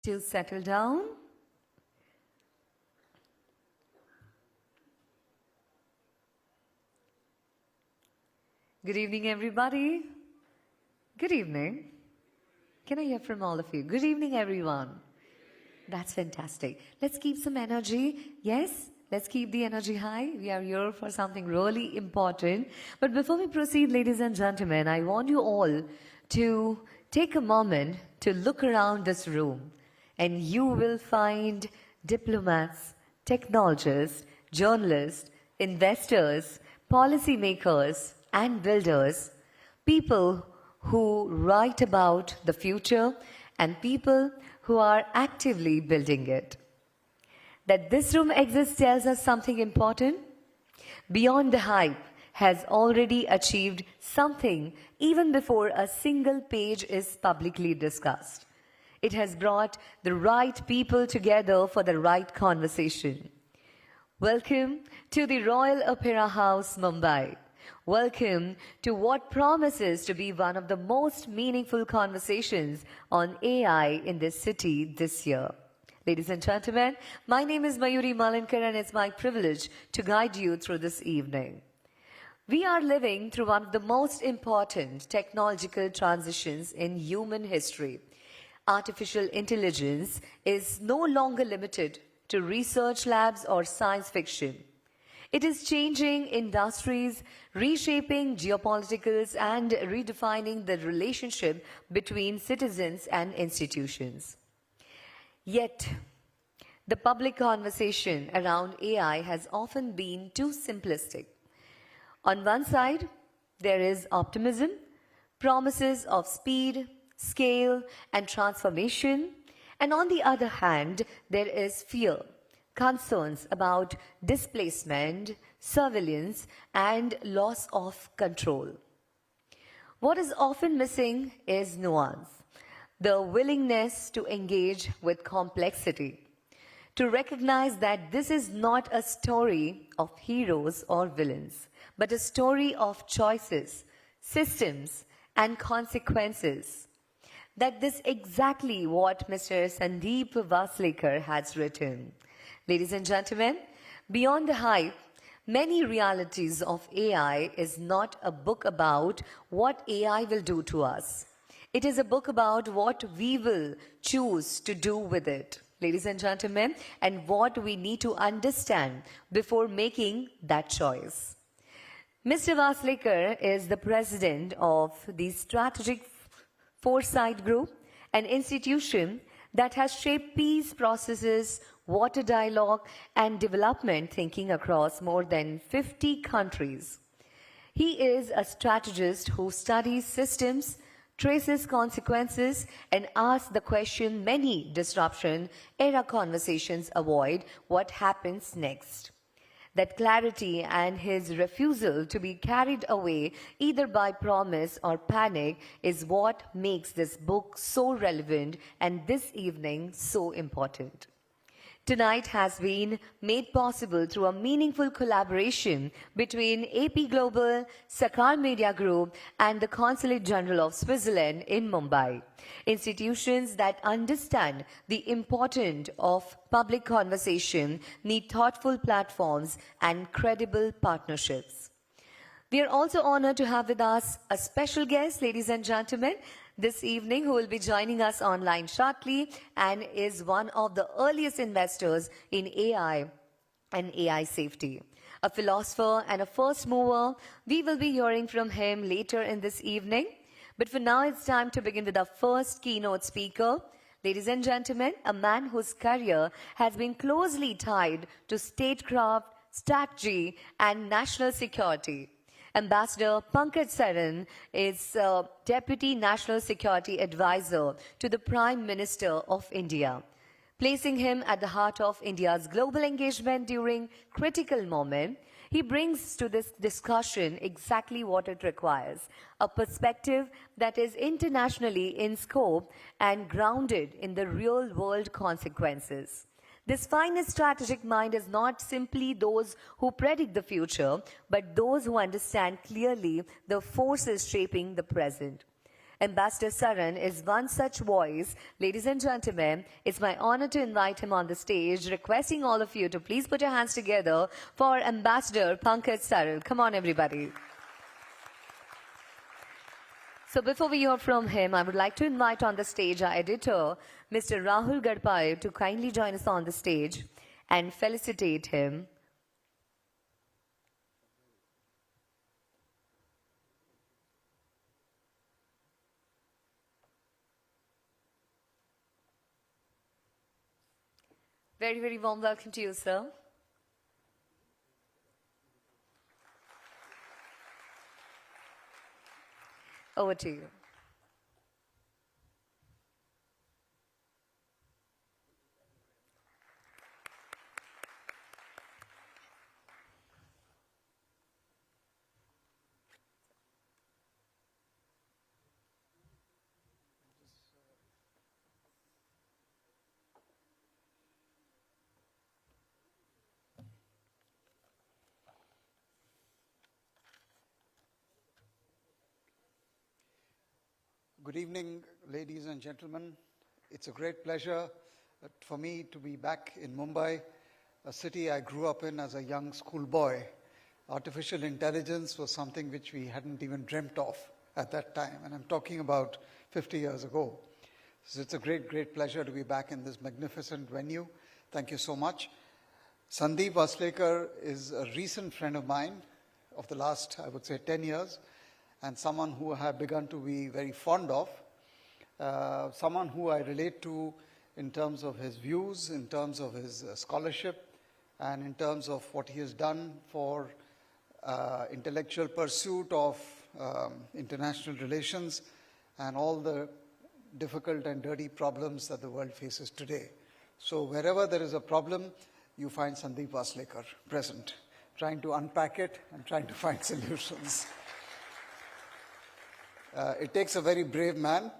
To settle down. Good evening, everybody. Good evening. Can I hear from all of you? Good evening, everyone. That's fantastic. Let's keep some energy. Yes? Let's keep the energy high. We are here for something really important. But before we proceed, ladies and gentlemen, I want you all to take a moment to look around this room. And you will find diplomats, technologists, journalists, investors, policymakers, and builders, people who write about the future and people who are actively building it. That this room exists tells us something important. Beyond the Hype has already achieved something even before a single page is publicly discussed. It has brought the right people together for the right conversation. Welcome to the Royal Opera House, Mumbai. Welcome to what promises to be one of the most meaningful conversations on AI in this city this year. Ladies and gentlemen, my name is Mahayuti and it's my privilege to guide you through this evening. We are living through one of the most important technological transitions in human history. Artificial intelligence is no longer limited to research labs or science fiction. It is changing industries, reshaping geopoliticals, and redefining the relationship between citizens and institutions. Yet, the public conversation around AI has often been too simplistic. On one side, there is optimism, promises of speed, scale, and transformation. And on the other hand, there is fear, concerns about displacement, surveillance, and loss of control. What is often missing is nuance, the willingness to engage with complexity, to recognize that this is not a story of heroes or villains, but a story of choices, systems, and consequences. That this exactly what Mr. Sundeep Waslekar has written. Ladies and gentlemen, Beyond the Hype, Many Realities of AI is not a book about what AI will do to us. It is a book about what we will choose to do with it, ladies and gentlemen, and what we need to understand before making that choice. Mr. Waslekar is the president of the Strategic Foresight Group, an institution that has shaped peace processes, water dialogue, and development thinking across more than 50 countries. He is a strategist who studies systems, traces consequences, and asks the question many disruption-era conversations avoid: what happens next? That clarity and his refusal to be carried away either by promise or panic is what makes this book so relevant and this evening so important. Tonight has been made possible through a meaningful collaboration between AP Global, Sakar Media Group, and the Consulate General of Switzerland in Mumbai. Institutions that understand the importance of public conversation need thoughtful platforms and credible partnerships. We are also honored to have with us a special guest, ladies and gentlemen, this evening, who will be joining us online shortly and is one of the earliest investors in AI and AI safety. A philosopher and a first mover, we will be hearing from him later in this evening. But for now, it's time to begin with our first keynote speaker. Ladies and gentlemen, a man whose career has been closely tied to statecraft, strategy, and national security. Ambassador Pankaj Saran is Deputy National Security Advisor to the Prime Minister of India, placing him at the heart of India's global engagement during critical moment. He brings to this discussion exactly what it requires, a perspective that is internationally in scope and grounded in the real-world consequences. This finest strategic mind is not simply those who predict the future, but those who understand clearly the forces shaping the present. Ambassador Saran is one such voice. Ladies and gentlemen, it's my honor to invite him on the stage, requesting all of you to please put your hands together for Ambassador Pankaj Saran. Come on, everybody. So before we hear from him, I would like to invite on the stage our editor, Mr. Rahul Gadpai, to kindly join us on the stage and felicitate him. Very, very warm welcome to you, sir. Over to you. Good evening, ladies and gentlemen. It's a great pleasure for me to be back in Mumbai, a city I grew up in as a young schoolboy. Artificial intelligence was something which we hadn't even dreamt of at that time, and I'm talking about 50 years ago. So it's a great, great pleasure to be back in this magnificent venue. Thank you so much. Sundeep Waslekar is a recent friend of mine of the last, I would say, 10 years. And someone who I have begun to be very fond of, someone who I relate to in terms of his views, in terms of his scholarship, and in terms of what he has done for intellectual pursuit of international relations and all the difficult and dirty problems that the world faces today. So wherever there is a problem, you find Sundeep Waslekar present, trying to unpack it and trying to find solutions. It takes a very brave man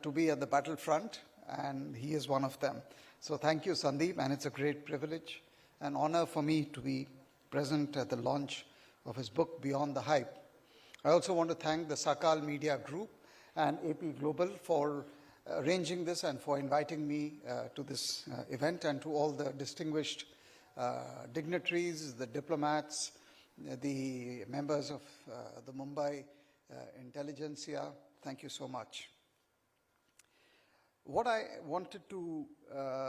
to be at the battlefront, and he is one of them. So thank you, Sundeep, and it's a great privilege and honor for me to be present at the launch of his book, Beyond the Hype. I also want to thank the Sakal Media Group and AP Global for arranging this and for inviting me to this event, and to all the distinguished dignitaries, the diplomats, the members of the Mumbai intelligentsia. Thank you so much. What I wanted to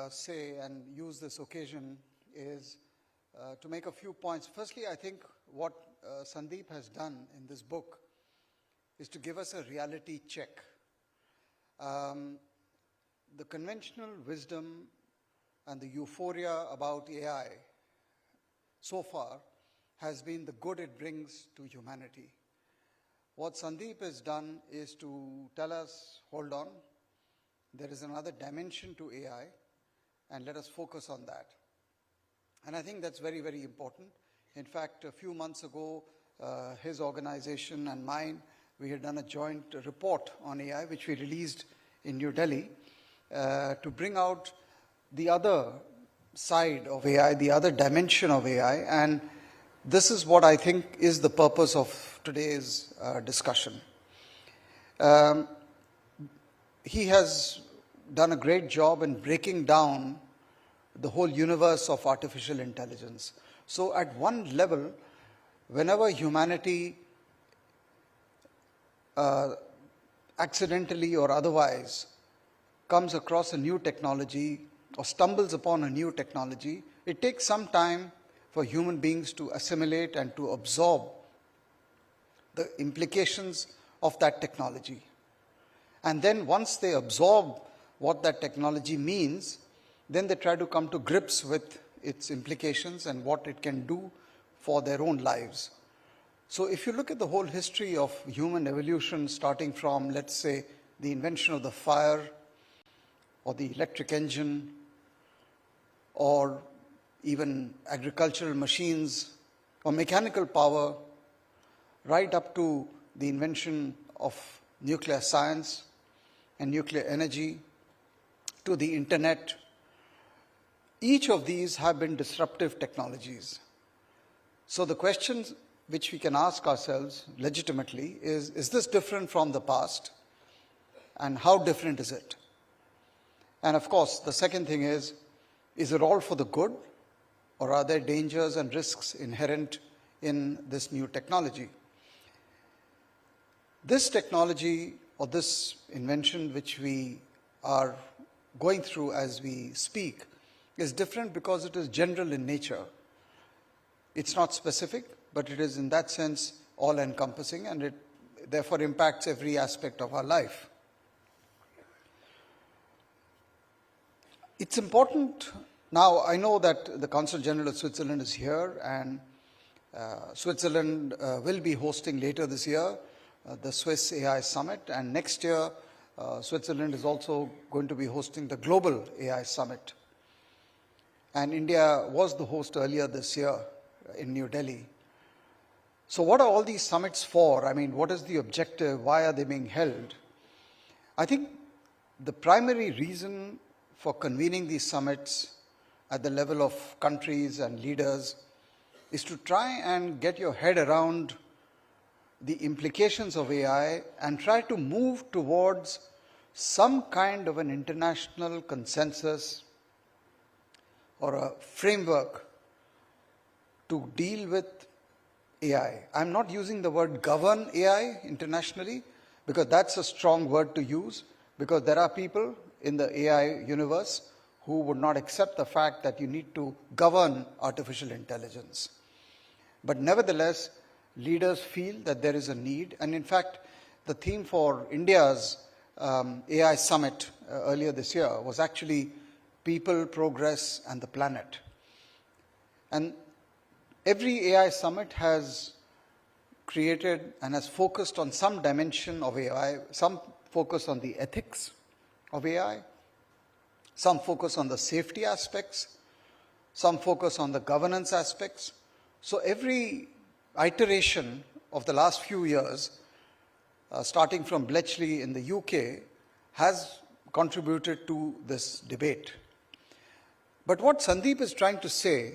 say and use this occasion is to make a few points. Firstly, I think what Sundeep has done in this book is to give us a reality check. The conventional wisdom and the euphoria about AI so far has been the good it brings to humanity. What Sundeep has done is to tell us, hold on, there is another dimension to AI, and let us focus on that. And I think that's very, very important. In fact, a few months ago, his organization and mine, we had done a joint report on AI, which we released in New Delhi, to bring out the other side of AI, the other dimension of AI, and this is what I think is the purpose of today's discussion. He has done a great job in breaking down the whole universe of artificial intelligence. So at one level, whenever humanity accidentally or otherwise comes across a new technology or stumbles upon a new technology, it takes some time for human beings to assimilate and to absorb the implications of that technology. And then once they absorb what that technology means, then they try to come to grips with its implications and what it can do for their own lives. So if you look at the whole history of human evolution, starting from, let's say, the invention of the fire or the electric engine, or even agricultural machines or mechanical power, right up to the invention of nuclear science and nuclear energy, to the internet, each of these have been disruptive technologies. So the questions which we can ask ourselves legitimately is this different from the past? and how different is it? And of course, the second thing is it all for the good, or are there dangers and risks inherent in this new technology? This technology, or this invention which we are going through as we speak, is different because it is general in nature. It's not specific, but it is in that sense all-encompassing, and it therefore impacts every aspect of our life. It's important. Now, I know that the Consul General of Switzerland is here, and Switzerland will be hosting later this year the Swiss AI Summit, and next year Switzerland is also going to be hosting the Global AI Summit. And India was the host earlier this year in New Delhi. So what are all these summits for? I mean, what is the objective? Why are they being held? I think the primary reason for convening these summits at the level of countries and leaders is to try and get your head around the implications of AI and try to move towards some kind of an international consensus or a framework to deal with AI. I'm not using the word govern AI internationally because that's a strong word to use, because there are people in the AI universe who would not accept the fact that you need to govern artificial intelligence. But nevertheless, leaders feel that there is a need, and in fact, the theme for India's AI summit earlier this year was actually people, progress, and the planet. And every AI summit has created and has focused on some dimension of AI, some focus on the ethics of AI, some focus on the safety aspects, some focus on the governance aspects. So every iteration of the last few years, starting from Bletchley in the UK, has contributed to this debate. But what Sundeep is trying to say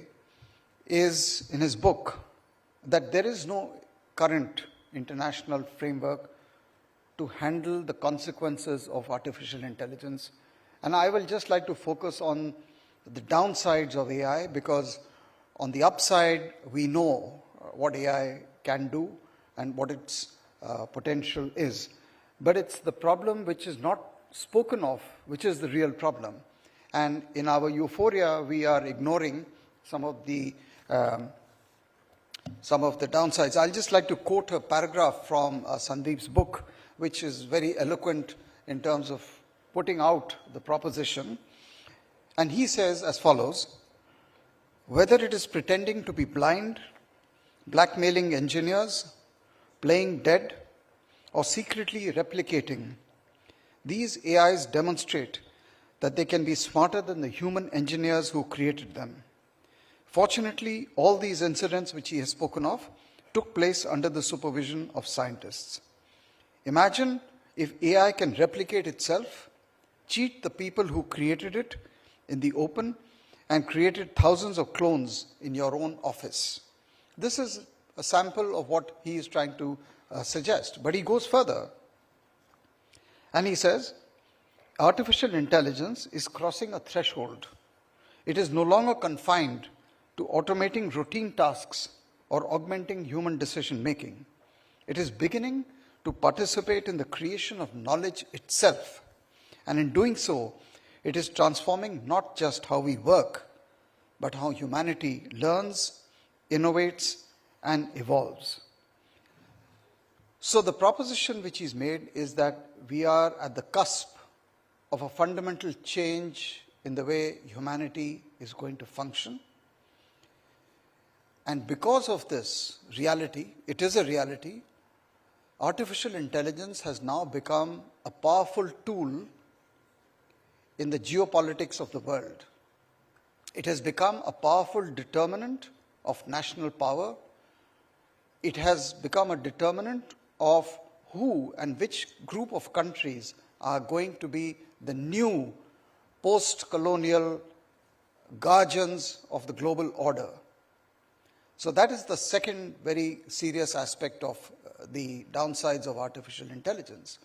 is, in his book, that there is no current international framework to handle the consequences of artificial intelligence. And I will just like to focus on the downsides of AI, because on the upside, we know what AI can do and what its potential is. But it's the problem which is not spoken of, which is the real problem. And in our euphoria, we are ignoring some of the downsides. I'll just like to quote a paragraph from Sundeep's book, which is very eloquent in terms of putting out the proposition. And he says as follows: whether it is pretending to be blind, blackmailing engineers, playing dead, or secretly replicating, these AIs demonstrate that they can be smarter than the human engineers who created them. Fortunately, all these incidents which he has spoken of took place under the supervision of scientists. Imagine if AI can replicate itself, cheat the people who created it in the open, and created thousands of clones in your own office. This is a sample of what he is trying to suggest. But he goes further, and he says, artificial intelligence is crossing a threshold. It is no longer confined to automating routine tasks or augmenting human decision-making. It is beginning to participate in the creation of knowledge itself. And in doing so, it is transforming not just how we work, but how humanity learns, innovates, and evolves. So the proposition which he's made is that we are at the cusp of a fundamental change in the way humanity is going to function. And because of this reality, it is a reality, artificial intelligence has now become a powerful tool in the geopolitics of the world. It has become a powerful determinant of national power. It has become a determinant of who and which group of countries are going to be the new post-colonial guardians of the global order. So that is the second very serious aspect of the downsides of artificial intelligence.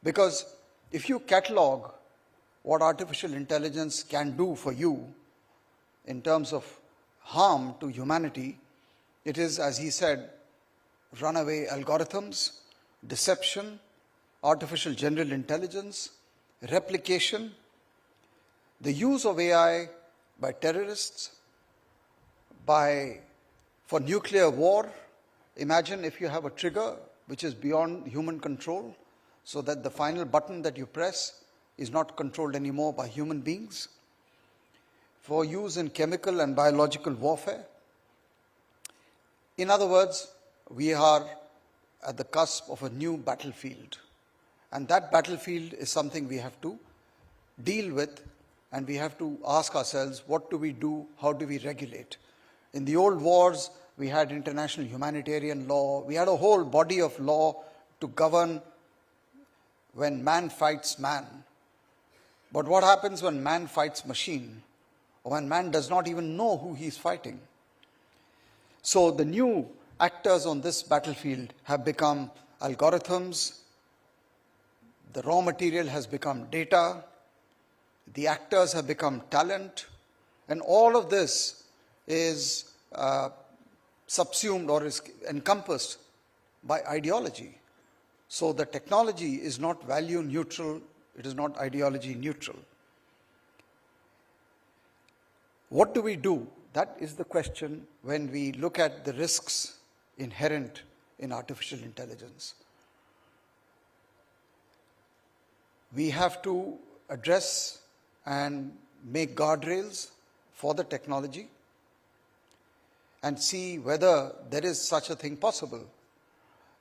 Because if you catalog what artificial intelligence can do for you in terms of harm to humanity, it is, as he said, runaway algorithms, deception, artificial general intelligence, replication, the use of AI by terrorists, for nuclear war. Imagine if you have a trigger which is beyond human control, so that the final button that you press is not controlled anymore by human beings. For use in chemical and biological warfare. In other words, we are at the cusp of a new battlefield. And that battlefield is something we have to deal with, and we have to ask ourselves, what do we do? How do we regulate? In the old wars, we had international humanitarian law. We had a whole body of law to govern when man fights man. But what happens when man fights machine? Or when man does not even know who he is fighting? So the new actors on this battlefield have become algorithms. The raw material has become data. The actors have become talent. And all of this is subsumed or is encompassed by ideology. So the technology is not value neutral, it is not ideology neutral. What do we do? That is the question when we look at the risks inherent in artificial intelligence. We have to address and make guardrails for the technology and see whether there is such a thing possible.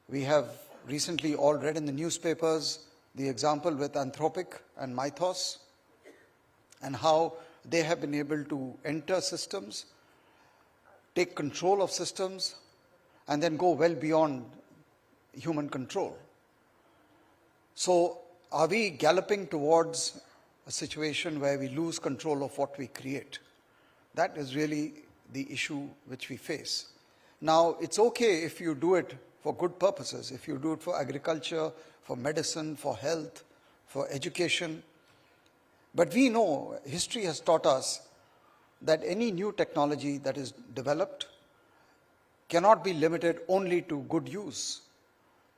We have recently all read in the newspapers the example with Anthropic and Mythos and how they have been able to enter systems, take control of systems, and then go well beyond human control. So are we galloping towards a situation where we lose control of what we create? That is really the issue which we face. Now, it's okay if you do it for good purposes, if you do it for agriculture, for medicine, for health, for education. But we know, history has taught us that any new technology that is developed cannot be limited only to good use.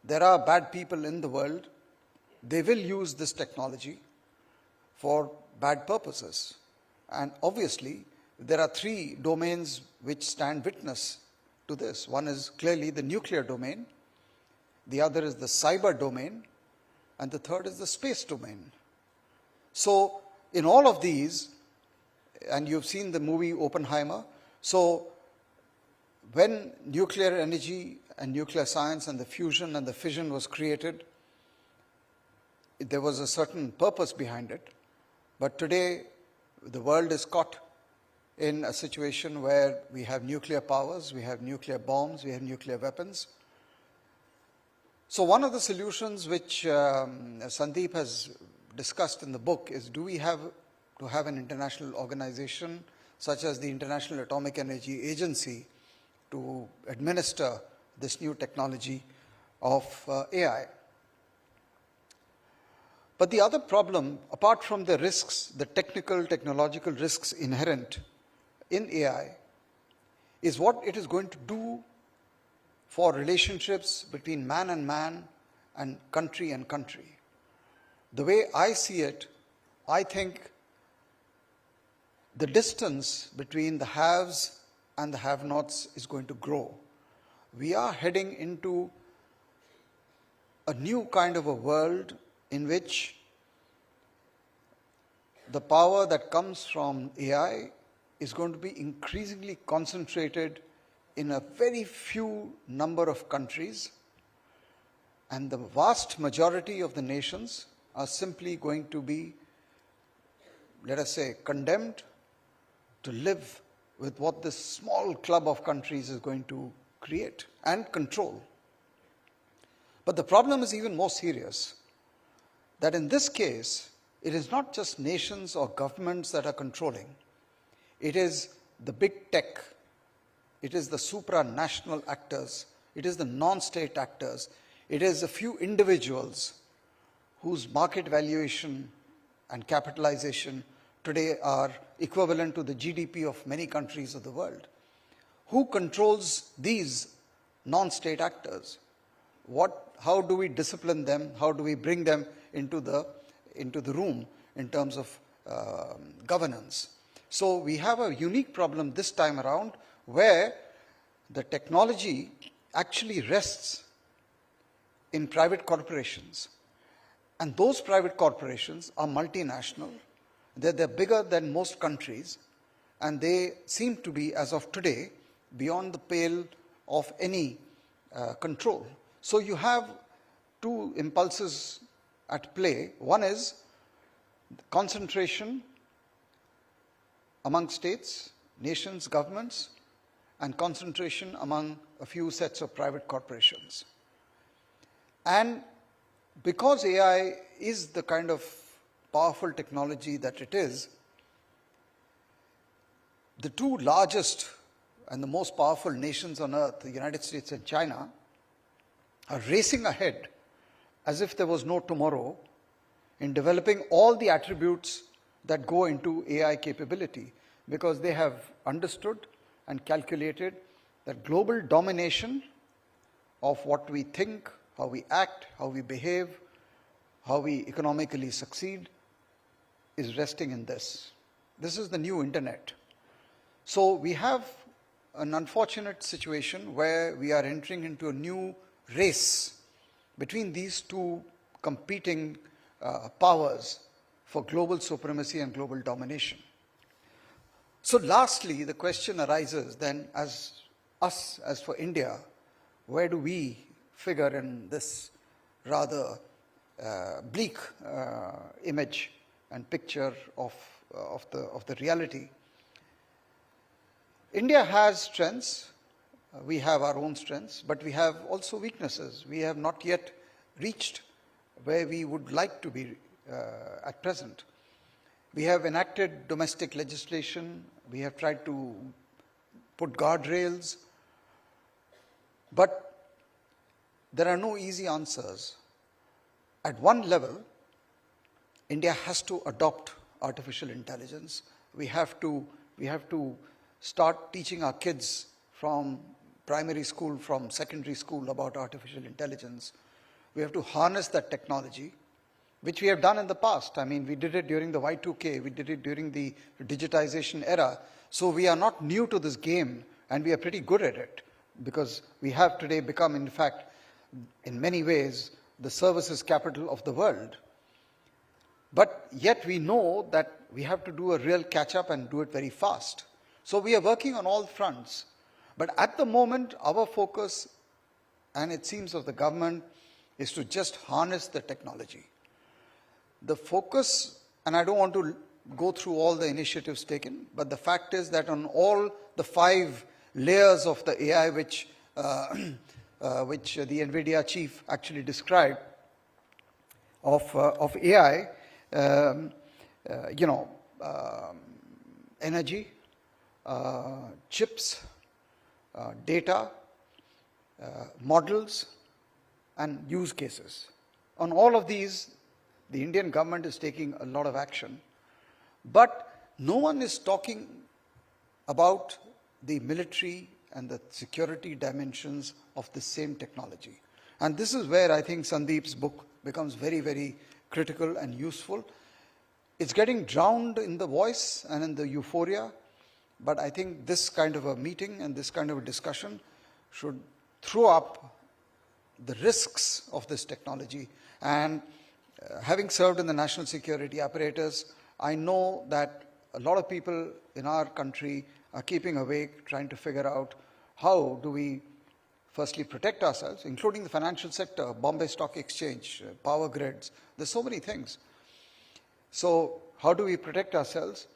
There are bad people in the world. They will use this technology for bad purposes. And obviously, there are three domains which stand witness to this. One is clearly the nuclear domain, the other is the cyber domain, and the third is the space domain. So in all of these, and you've seen the movie Oppenheimer, so when nuclear energy and nuclear science and the fusion and the fission was created, there was a certain purpose behind it. But today, the world is caught in a situation where we have nuclear powers, we have nuclear bombs, we have nuclear weapons. So one of the solutions which Sundeep has discussed in the book is, do we have to have an international organization such as the International Atomic Energy Agency to administer this new technology of AI? But the other problem, apart from the risks, the technological risks inherent in AI, is what it is going to do for relationships between man and country. The way I see it, I think the distance between the haves and the have-nots is going to grow. We are heading into a new kind of a world in which the power that comes from AI is going to be increasingly concentrated in a very few number of countries, and the vast majority of the nations are simply going to be, let us say, condemned to live with what this small club of countries is going to create and control. But the problem is even more serious, that in this case, it is not just nations or governments that are controlling. It is the big tech. It is the supranational actors. It is the non-state actors. It is a few individuals whose market valuation and capitalization today are equivalent to the GDP of many countries of the world. Who controls these non-state actors? How do we discipline them? How do we bring them into the room in terms of governance? So we have a unique problem this time around where the technology actually rests in private corporations. And those private corporations are multinational. They're bigger than most countries, and they seem to be, as of today, beyond the pale of any control. So you have two impulses at play. One is concentration among states, nations, governments, and concentration among a few sets of private corporations. And because AI is the kind of powerful technology that it is, the two largest and the most powerful nations on earth, the United States and China, are racing ahead as if there was no tomorrow in developing all the attributes that go into AI capability, because they have understood and calculated that global domination of what we think, how we act, how we behave, how we economically succeed is resting in this. This is the new internet. So we have an unfortunate situation where we are entering into a new race between these two competing powers for global supremacy and global domination. So lastly, the question arises then, as for India, where do we figure in this rather bleak image and picture of the reality? India has strengths. We have our own strengths, but we have also weaknesses. We have not yet reached where we would like to be at present. We have enacted domestic legislation. We have tried to put guardrails, but there are no easy answers. At one level, India has to adopt artificial intelligence. We have to start teaching our kids from primary school, from secondary school about artificial intelligence. We have to harness that technology, which we have done in the past. I mean, we did it during the Y2K, we did it during the digitization era. So we are not new to this game, and we are pretty good at it, because we have today become, in fact, in many ways, the services capital of the world. But yet we know that we have to do a real catch-up and do it very fast. So we are working on all fronts. But at the moment, our focus, and it seems of the government, is to just harness the technology. The focus, and I don't want to go through all the initiatives taken, but the fact is that on all the 5 layers of the AI which the NVIDIA chief actually described of AI, energy, chips, data, models, and use cases. On all of these, the Indian government is taking a lot of action, but no one is talking about the military and the security dimensions of the same technology. And this is where I think Sundeep's book becomes very, very critical and useful. It's getting drowned in the voice and in the euphoria, but I think this kind of a meeting and this kind of a discussion should throw up the risks of this technology. And having served in the national security apparatus, I know that a lot of people in our country are keeping awake, trying to figure out how do we firstly protect ourselves, including the financial sector, Bombay Stock Exchange, power grids. There's so many things. So how do we protect ourselves?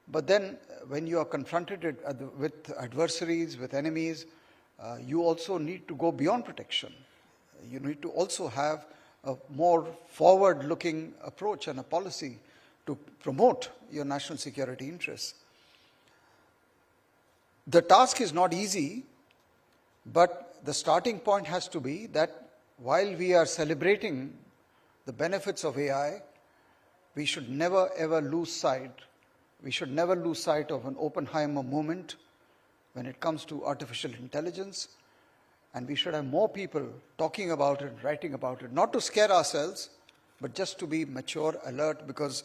But then when you are confronted with adversaries, with enemies, you also need to go beyond protection. You need to also have a more forward-looking approach and a policy to promote your national security interests. The task is not easy, but the starting point has to be that while we are celebrating the benefits of AI, we should never ever lose sight. We should never lose sight of an Oppenheimer moment when it comes to artificial intelligence. And we should have more people talking about it, writing about it, not to scare ourselves, but just to be mature, alert, because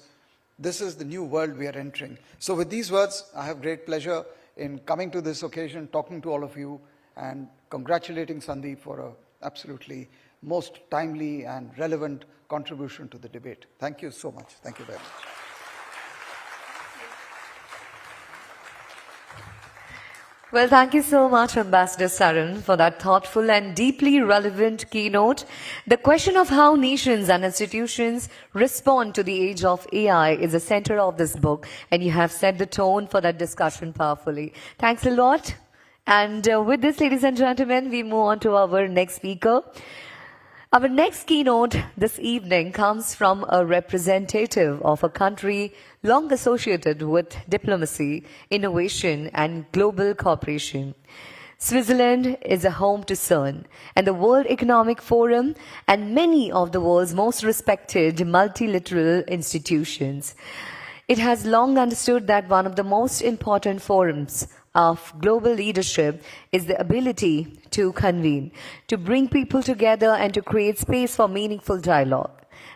this is the new world we are entering. So with these words, I have great pleasure in coming to this occasion, talking to all of you, and congratulating Sundeep for an absolutely most timely and relevant contribution to the debate. Thank you so much. Thank you very much. Well, thank you so much, Ambassador Saran, for that thoughtful and deeply relevant keynote. The question of how nations and institutions respond to the age of AI is the center of this book, and you have set the tone for that discussion powerfully. Thanks a lot. And with this, ladies and gentlemen, we move on to our next speaker. Our next keynote this evening comes from a representative of a country long associated with diplomacy, innovation, and global cooperation. Switzerland is a home to CERN and the World Economic Forum and many of the world's most respected multilateral institutions. It has long understood that one of the most important forums of global leadership is the ability to convene, to bring people together and to create space for meaningful dialogue.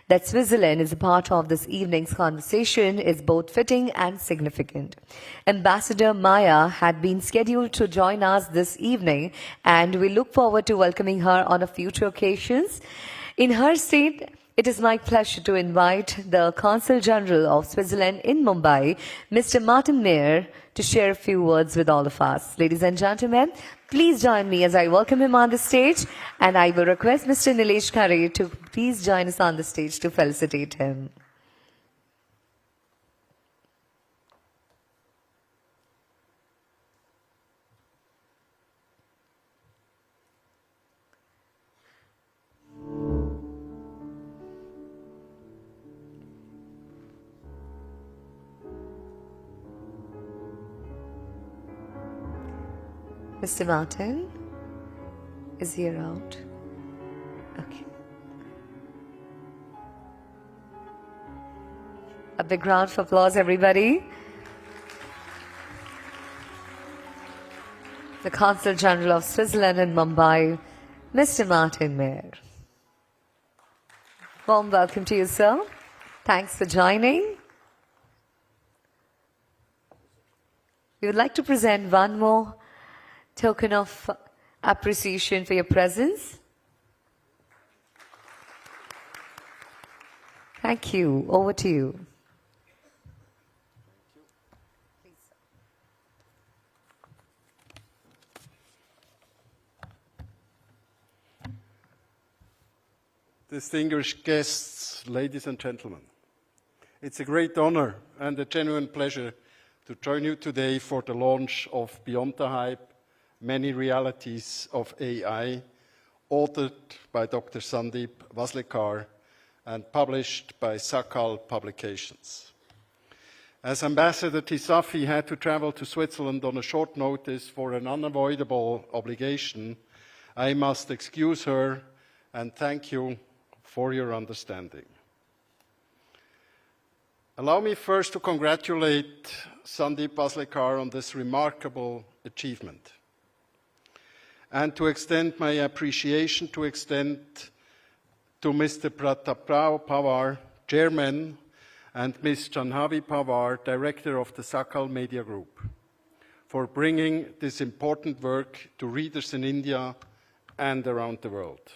That Switzerland is a part of this evening's conversation is both fitting and significant. Ambassador Maya had been scheduled to join us this evening, and we look forward to welcoming her on a future occasions. In her state, it is my pleasure to invite the Consul General of Switzerland in Mumbai, Mr. Martin Mayer, to share a few words with all of us. Ladies and gentlemen, please join me as I welcome him on the stage, and I will request Mr. Nilesh Khare to please join us on the stage to felicitate him. Mr. Martin, is he around? Okay. A big round of applause, everybody. The Consul General of Switzerland in Mumbai, Mr. Martin Mayer. Warm welcome to you, sir. Thanks for joining. We would like to present one more token of appreciation for your presence. Thank you. Over to you. Distinguished guests, ladies and gentlemen, it's a great honor and a genuine pleasure to join you today for the launch of Beyond the Hype, Many Realities of AI, authored by Dr. Sundeep Waslekar and published by Sakal Publications. As Ambassador Tisafi had to travel to Switzerland on a short notice for an unavoidable obligation, I must excuse her and thank you for your understanding. Allow me first to congratulate Sundeep Waslekar on this remarkable achievement, and to extend my appreciation to Mr. Prataprao Pawar, Chairman, and Ms. Janhavi Pawar, Director of the Sakal Media Group, for bringing this important work to readers in India and around the world.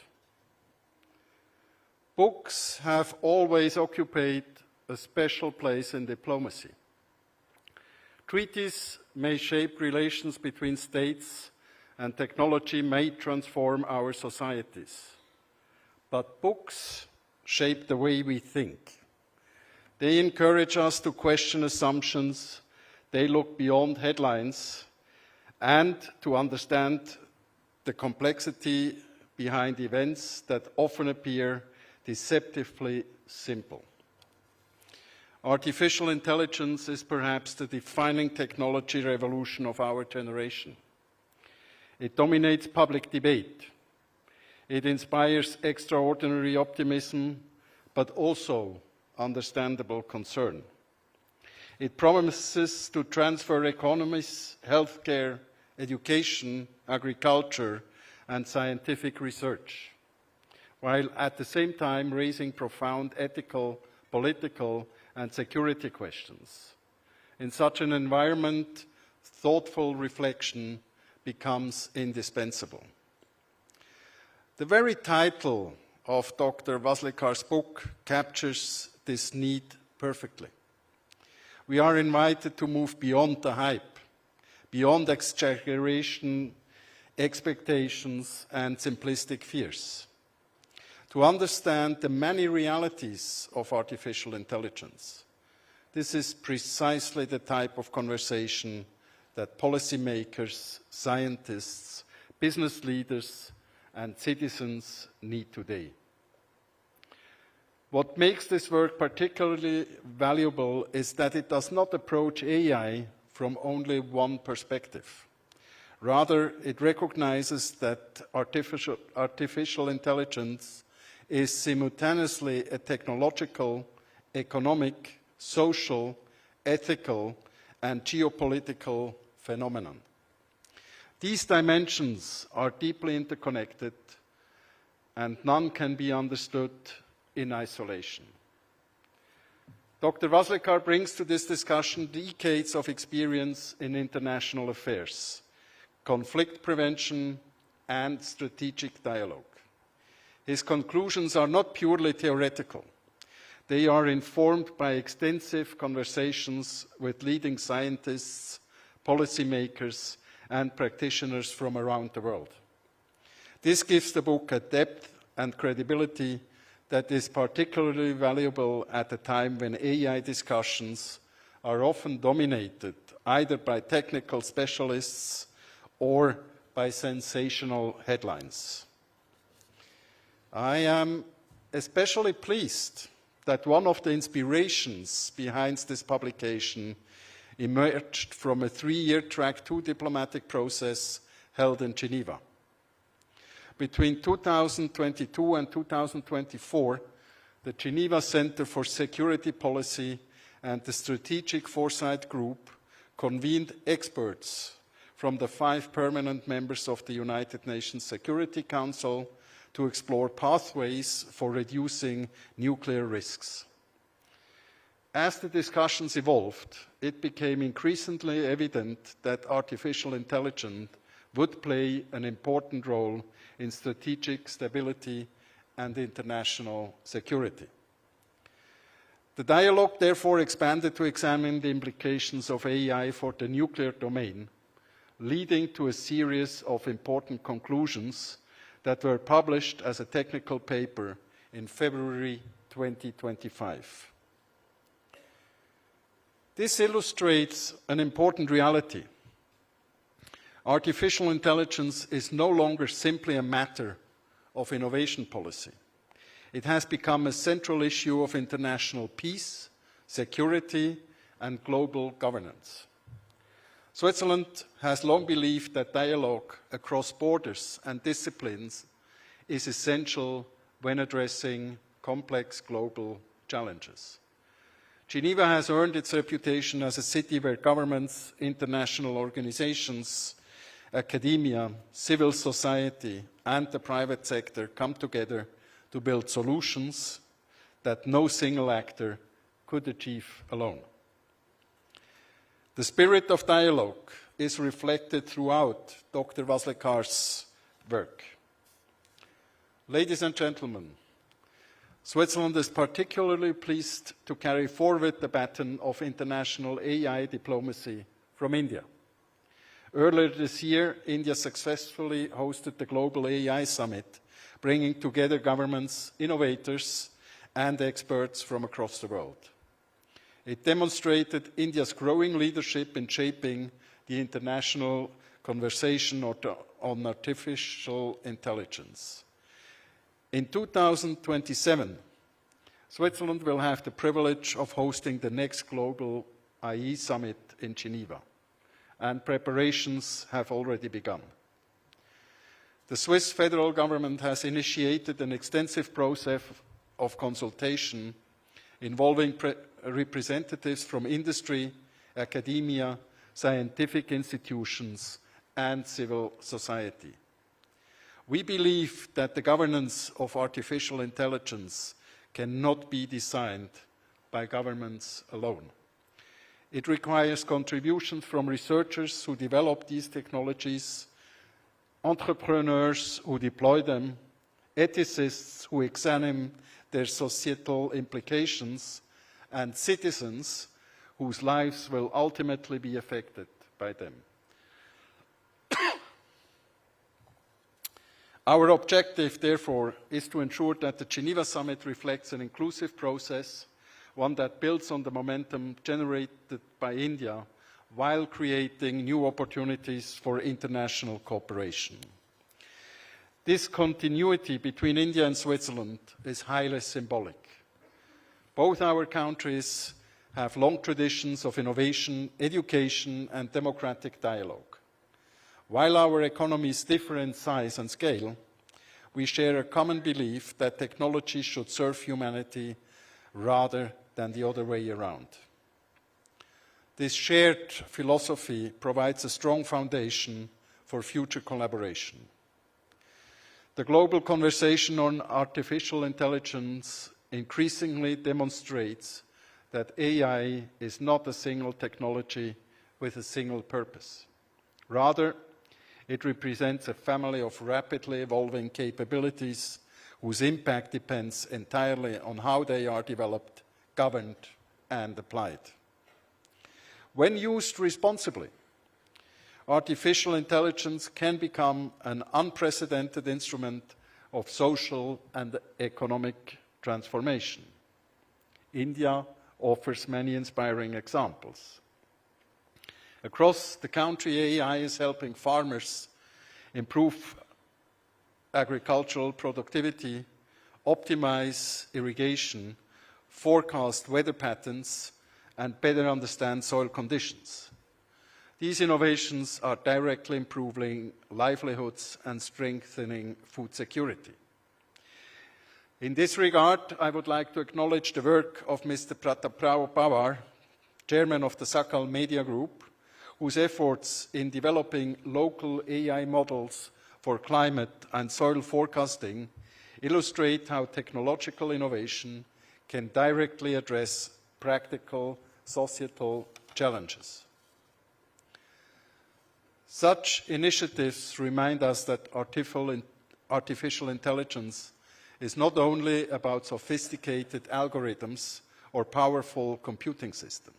Books have always occupied a special place in diplomacy. Treaties may shape relations between states, and technology may transform our societies. But books shape the way we think. They encourage us to question assumptions, they look beyond headlines, and to understand the complexity behind events that often appear deceptively simple. Artificial intelligence is perhaps the defining technology revolution of our generation. It dominates public debate. It inspires extraordinary optimism, but also understandable concern. It promises to transfer economies, healthcare, education, agriculture, and scientific research, while at the same time raising profound ethical, political, and security questions. In such an environment, thoughtful reflection becomes indispensable. The very title of Dr. Waslekar's book captures this need perfectly. We are invited to move beyond the hype, beyond exaggeration, expectations, and simplistic fears, to understand the many realities of artificial intelligence. This is precisely the type of conversation that policymakers, scientists, business leaders, and citizens need today. What makes this work particularly valuable is that it does not approach AI from only one perspective. Rather, it recognizes that artificial intelligence is simultaneously a technological, economic, social, ethical, and geopolitical phenomenon. These dimensions are deeply interconnected, and none can be understood in isolation. Dr. Waslekar brings to this discussion decades of experience in international affairs, conflict prevention, and strategic dialogue. His conclusions are not purely theoretical. They are informed by extensive conversations with leading scientists, policymakers, and practitioners from around the world. This gives the book a depth and credibility that is particularly valuable at a time when AI discussions are often dominated either by technical specialists or by sensational headlines. I am especially pleased that one of the inspirations behind this publication emerged from a 3-year Track 2 diplomatic process held in Geneva. Between 2022 and 2024, the Geneva Center for Security Policy and the Strategic Foresight Group convened experts from the 5 permanent members of the United Nations Security Council to explore pathways for reducing nuclear risks. As the discussions evolved, it became increasingly evident that artificial intelligence would play an important role in strategic stability and international security. The dialogue therefore expanded to examine the implications of AI for the nuclear domain, leading to a series of important conclusions that were published as a technical paper in February 2025. This illustrates an important reality. Artificial intelligence is no longer simply a matter of innovation policy. It has become a central issue of international peace, security, and global governance. Switzerland has long believed that dialogue across borders and disciplines is essential when addressing complex global challenges. Geneva has earned its reputation as a city where governments, international organizations, academia, civil society, and the private sector come together to build solutions that no single actor could achieve alone. The spirit of dialogue is reflected throughout Dr. Waslekar's work. Ladies and gentlemen, Switzerland is particularly pleased to carry forward the baton of international AI diplomacy from India. Earlier this year, India successfully hosted the Global AI Summit, bringing together governments, innovators, and experts from across the world. It demonstrated India's growing leadership in shaping the international conversation on artificial intelligence. In 2027, Switzerland will have the privilege of hosting the next Global AI Summit in Geneva, and preparations have already begun. The Swiss federal government has initiated an extensive process of consultation involving representatives from industry, academia, scientific institutions, and civil society. We believe that the governance of artificial intelligence cannot be designed by governments alone. It requires contributions from researchers who develop these technologies, entrepreneurs who deploy them, ethicists who examine their societal implications, and citizens whose lives will ultimately be affected by them. Our objective, therefore, is to ensure that the Geneva Summit reflects an inclusive process, one that builds on the momentum generated by India while creating new opportunities for international cooperation. This continuity between India and Switzerland is highly symbolic. Both our countries have long traditions of innovation, education, and democratic dialogue. While our economies differ in size and scale, we share a common belief that technology should serve humanity rather than the other way around. This shared philosophy provides a strong foundation for future collaboration. The global conversation on artificial intelligence increasingly demonstrates that AI is not a single technology with a single purpose. Rather, it represents a family of rapidly evolving capabilities whose impact depends entirely on how they are developed, governed, and applied. When used responsibly, artificial intelligence can become an unprecedented instrument of social and economic transformation. India offers many inspiring examples. Across the country, AI is helping farmers improve agricultural productivity, optimize irrigation, forecast weather patterns, and better understand soil conditions. These innovations are directly improving livelihoods and strengthening food security. In this regard, I would like to acknowledge the work of Mr. Pratap, chairman of the Sakal Media Group, whose efforts in developing local AI models for climate and soil forecasting illustrate how technological innovation can directly address practical societal challenges. Such initiatives remind us that artificial intelligence is not only about sophisticated algorithms or powerful computing systems.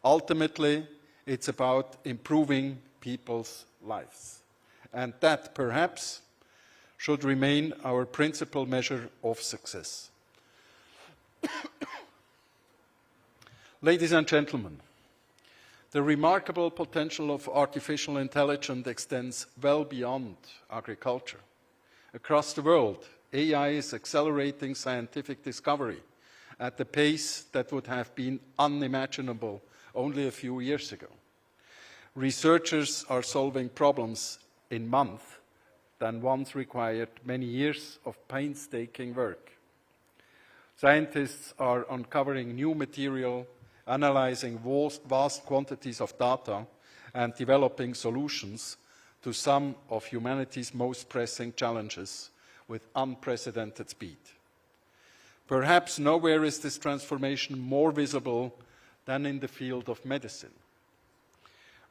Ultimately, it's about improving people's lives. And that, perhaps, should remain our principal measure of success. Ladies and gentlemen, the remarkable potential of artificial intelligence extends well beyond agriculture. Across the world, AI is accelerating scientific discovery at a pace that would have been unimaginable only a few years ago. Researchers are solving problems in months that once required many years of painstaking work. Scientists are uncovering new material, analyzing vast quantities of data, and developing solutions to some of humanity's most pressing challenges with unprecedented speed. Perhaps nowhere is this transformation more visible than in the field of medicine.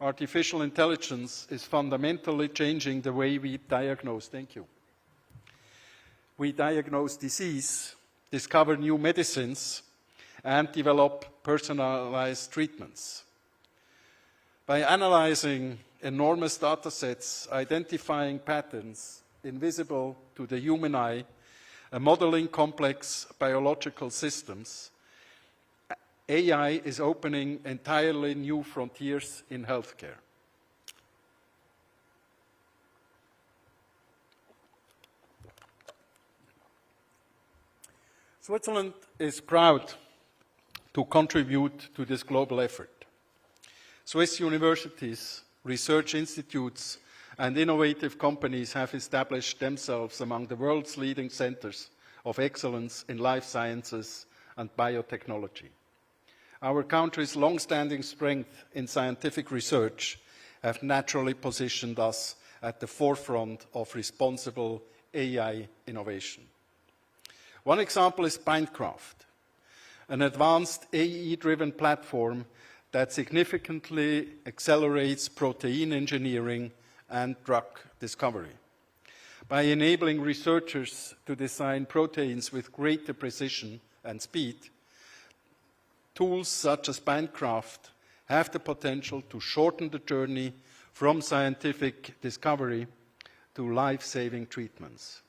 Artificial intelligence is fundamentally changing the way we diagnose. We diagnose disease, discover new medicines, and develop personalized treatments. By analyzing enormous data sets, identifying patterns invisible to the human eye, and modeling complex biological systems, AI is opening entirely new frontiers in healthcare. Switzerland is proud to contribute to this global effort. Swiss universities, research institutes, and innovative companies have established themselves among the world's leading centers of excellence in life sciences and biotechnology. Our country's long-standing strength in scientific research have naturally positioned us at the forefront of responsible AI innovation. One example is Bindcraft, an advanced AI-driven platform that significantly accelerates protein engineering and drug discovery. By enabling researchers to design proteins with greater precision and speed, tools such as Bindcraft have the potential to shorten the journey from scientific discovery to life-saving treatments.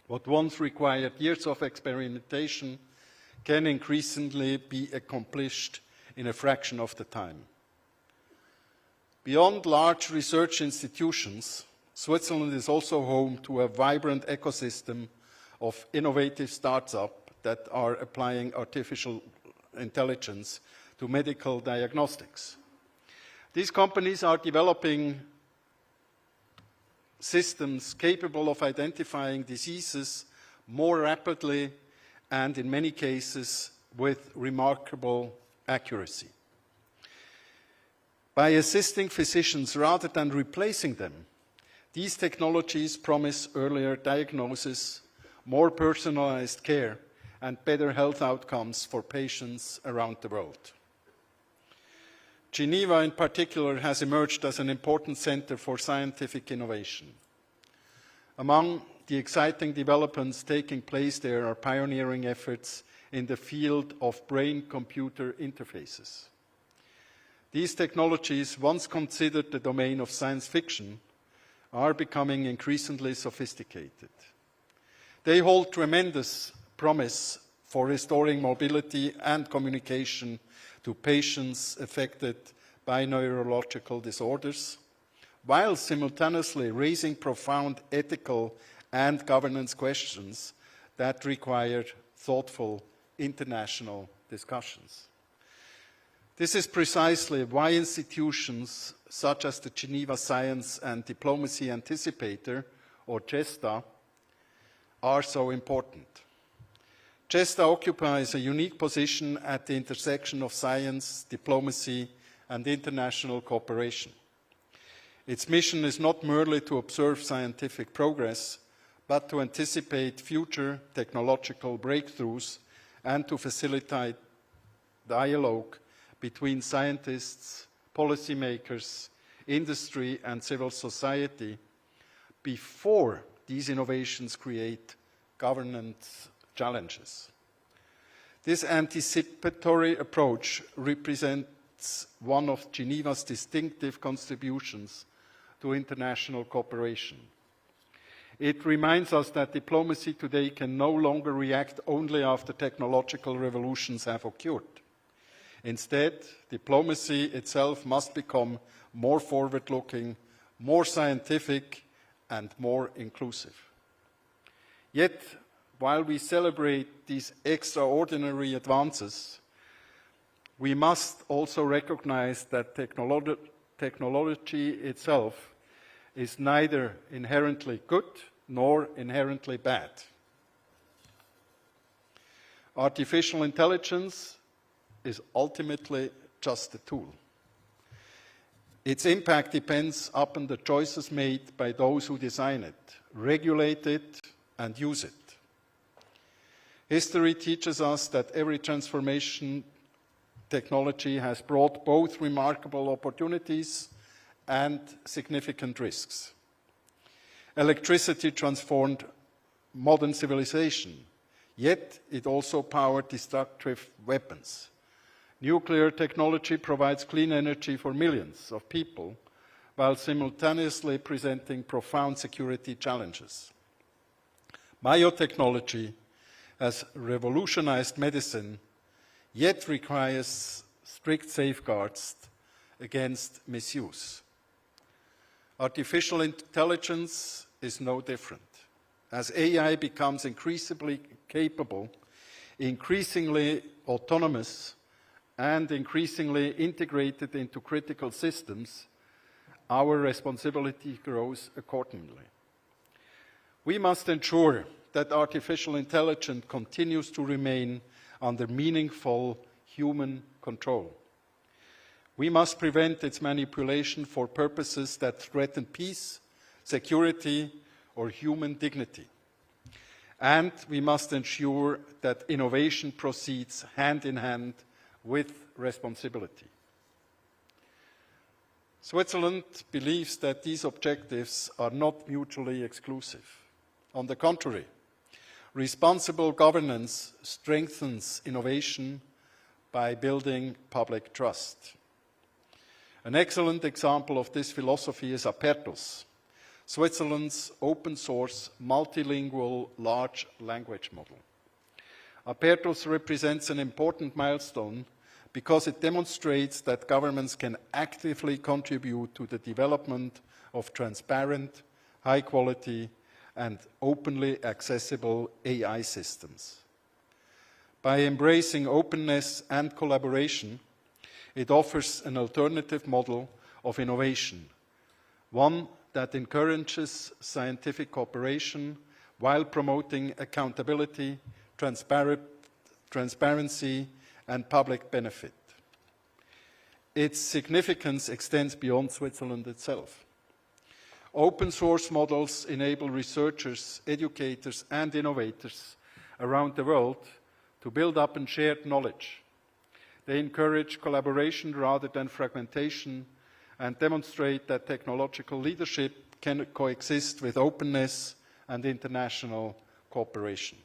What once required years of experimentation can increasingly be accomplished in a fraction of the time. Beyond large research institutions, Switzerland is also home to a vibrant ecosystem of innovative startups that are applying artificial intelligence to medical diagnostics. These companies are developing systems capable of identifying diseases more rapidly and, in many cases, with remarkable accuracy. By assisting physicians rather than replacing them, these technologies promise earlier diagnosis, more personalized care, and better health outcomes for patients around the world. Geneva, in particular, has emerged as an important center for scientific innovation. Among the exciting developments taking place there are pioneering efforts in the field of brain-computer interfaces. These technologies, once considered the domain of science fiction, are becoming increasingly sophisticated. They hold tremendous promise for restoring mobility and communication to patients affected by neurological disorders, while simultaneously raising profound ethical and governance questions that require thoughtful international discussions. This is precisely why institutions such as the Geneva Science and Diplomacy Anticipator, or GESTA, are so important. GESTA occupies a unique position at the intersection of science, diplomacy, and international cooperation. Its mission is not merely to observe scientific progress, but to anticipate future technological breakthroughs and to facilitate dialogue between scientists, policymakers, industry, and civil society before these innovations create governance challenges. This anticipatory approach represents one of Geneva's distinctive contributions to international cooperation. It reminds us that diplomacy today can no longer react only after technological revolutions have occurred. Instead, diplomacy itself must become more forward-looking, more scientific, and more inclusive. Yet, while we celebrate these extraordinary advances, we must also recognize that technology itself is neither inherently good nor inherently bad. Artificial intelligence is ultimately just a tool. Its impact depends upon the choices made by those who design it, regulate it, and use it. History teaches us that every transformation technology has brought both remarkable opportunities and significant risks. Electricity transformed modern civilization, yet it also powered destructive weapons. Nuclear technology provides clean energy for millions of people, while simultaneously presenting profound security challenges. Biotechnology has revolutionized medicine, yet requires strict safeguards against misuse. Artificial intelligence is no different. As AI becomes increasingly capable, increasingly autonomous, and increasingly integrated into critical systems, our responsibility grows accordingly. We must ensure that artificial intelligence continues to remain under meaningful human control. We must prevent its manipulation for purposes that threaten peace, security, or human dignity. And we must ensure that innovation proceeds hand in hand with responsibility. Switzerland believes that these objectives are not mutually exclusive. On the contrary, responsible governance strengthens innovation by building public trust. An excellent example of this philosophy is Apertus, Switzerland's open-source, multilingual large language model. Apertus represents an important milestone because it demonstrates that governments can actively contribute to the development of transparent, high-quality, and openly accessible AI systems. By embracing openness and collaboration, it offers an alternative model of innovation, one that encourages scientific cooperation while promoting accountability, transparency, and public benefit. Its significance extends beyond Switzerland itself. Open source models enable researchers, educators, and innovators around the world to build up on shared knowledge. They encourage collaboration rather than fragmentation and demonstrate that technological leadership can coexist with openness and international cooperation.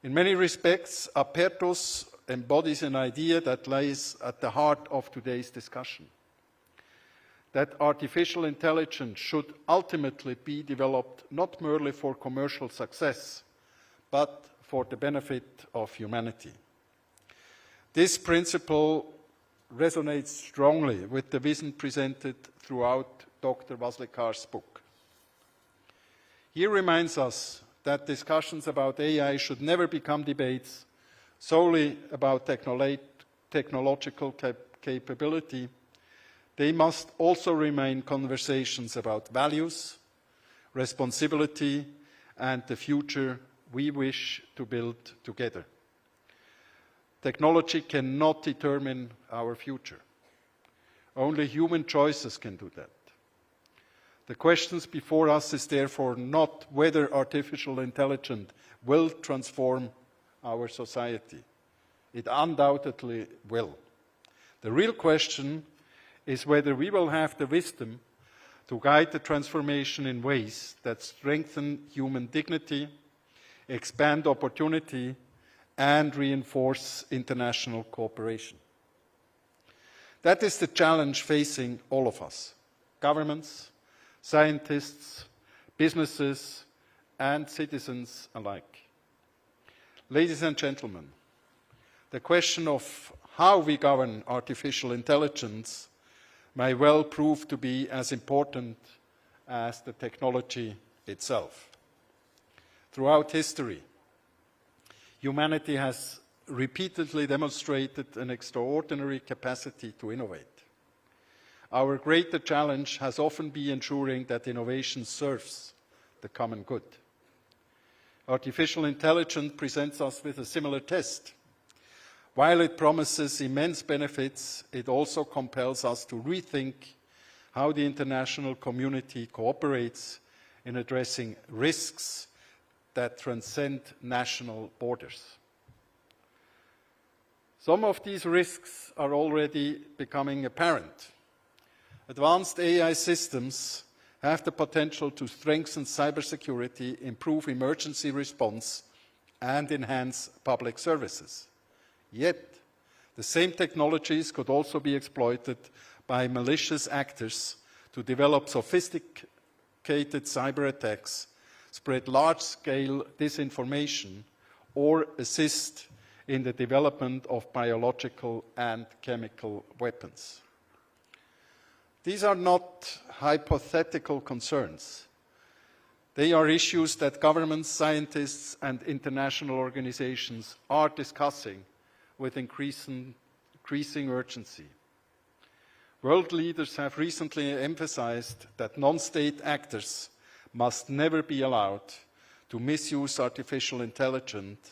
In many respects, Apertus embodies an idea that lies at the heart of today's discussion, that artificial intelligence should ultimately be developed not merely for commercial success, but for the benefit of humanity. This principle resonates strongly with the vision presented throughout Dr. Waslekar's book. He reminds us that discussions about AI should never become debates solely about technological capability. They must also remain conversations about values, responsibility, and the future we wish to build together. Technology cannot determine our future. Only human choices can do that. The questions before us is therefore not whether artificial intelligence will transform our society. It undoubtedly will. The real question is whether we will have the wisdom to guide the transformation in ways that strengthen human dignity, expand opportunity, and reinforce international cooperation. That is the challenge facing all of us, governments, scientists, businesses, and citizens alike. Ladies and gentlemen, the question of how we govern artificial intelligence may well prove to be as important as the technology itself. Throughout history, humanity has repeatedly demonstrated an extraordinary capacity to innovate. Our greater challenge has often been ensuring that innovation serves the common good. Artificial intelligence presents us with a similar test. While it promises immense benefits, it also compels us to rethink how the international community cooperates in addressing risks that transcend national borders. Some of these risks are already becoming apparent. Advanced AI systems have the potential to strengthen cybersecurity, improve emergency response, and enhance public services. Yet, the same technologies could also be exploited by malicious actors to develop sophisticated cyber attacks, spread large-scale disinformation, or assist in the development of biological and chemical weapons. These are not hypothetical concerns. They are issues that governments, scientists, and international organizations are discussing with increasing urgency. World leaders have recently emphasized that non-state actors must never be allowed to misuse artificial intelligence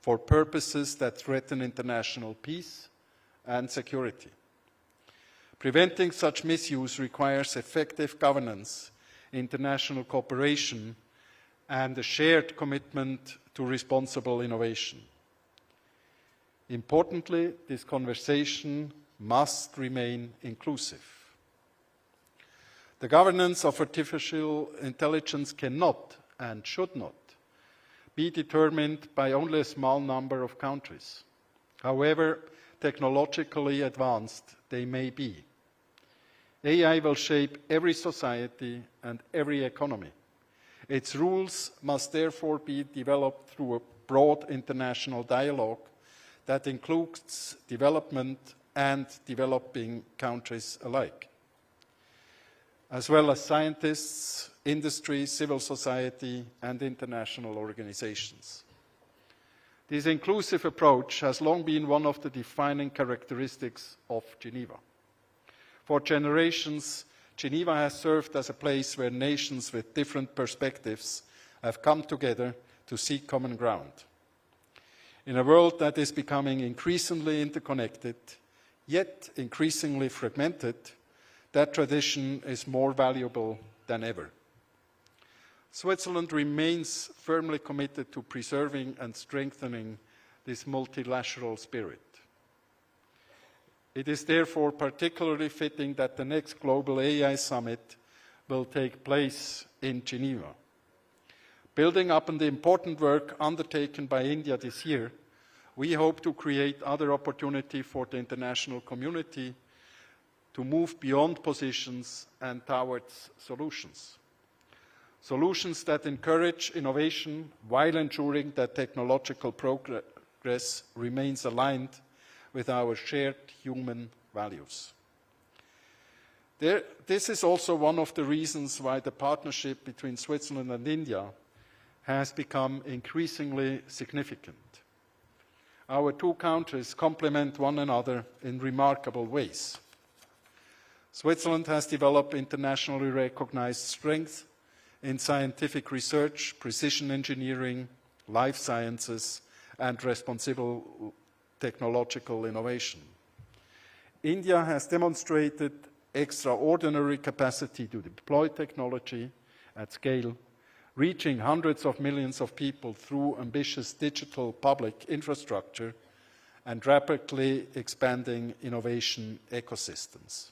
for purposes that threaten international peace and security. Preventing such misuse requires effective governance, international cooperation, and a shared commitment to responsible innovation. Importantly, this conversation must remain inclusive. The governance of artificial intelligence cannot and should not be determined by only a small number of countries, however technologically advanced they may be. AI will shape every society and every economy. Its rules must therefore be developed through a broad international dialogue that includes development and developing countries alike, as well as scientists, industry, civil society, and international organizations. This inclusive approach has long been one of the defining characteristics of Geneva. For generations, Geneva has served as a place where nations with different perspectives have come together to seek common ground. In a world that is becoming increasingly interconnected, yet increasingly fragmented, that tradition is more valuable than ever. Switzerland remains firmly committed to preserving and strengthening this multilateral spirit. It is therefore particularly fitting that the next Global AI Summit will take place in Geneva. Building up on the important work undertaken by India this year, we hope to create other opportunity for the international community to move beyond positions and towards solutions. Solutions that encourage innovation while ensuring that technological progress remains aligned with our shared human values. This is also one of the reasons why the partnership between Switzerland and India has become increasingly significant. Our two countries complement one another in remarkable ways. Switzerland has developed internationally recognized strength in scientific research, precision engineering, life sciences, and responsible technological innovation. India has demonstrated extraordinary capacity to deploy technology at scale, reaching hundreds of millions of people through ambitious digital public infrastructure and rapidly expanding innovation ecosystems.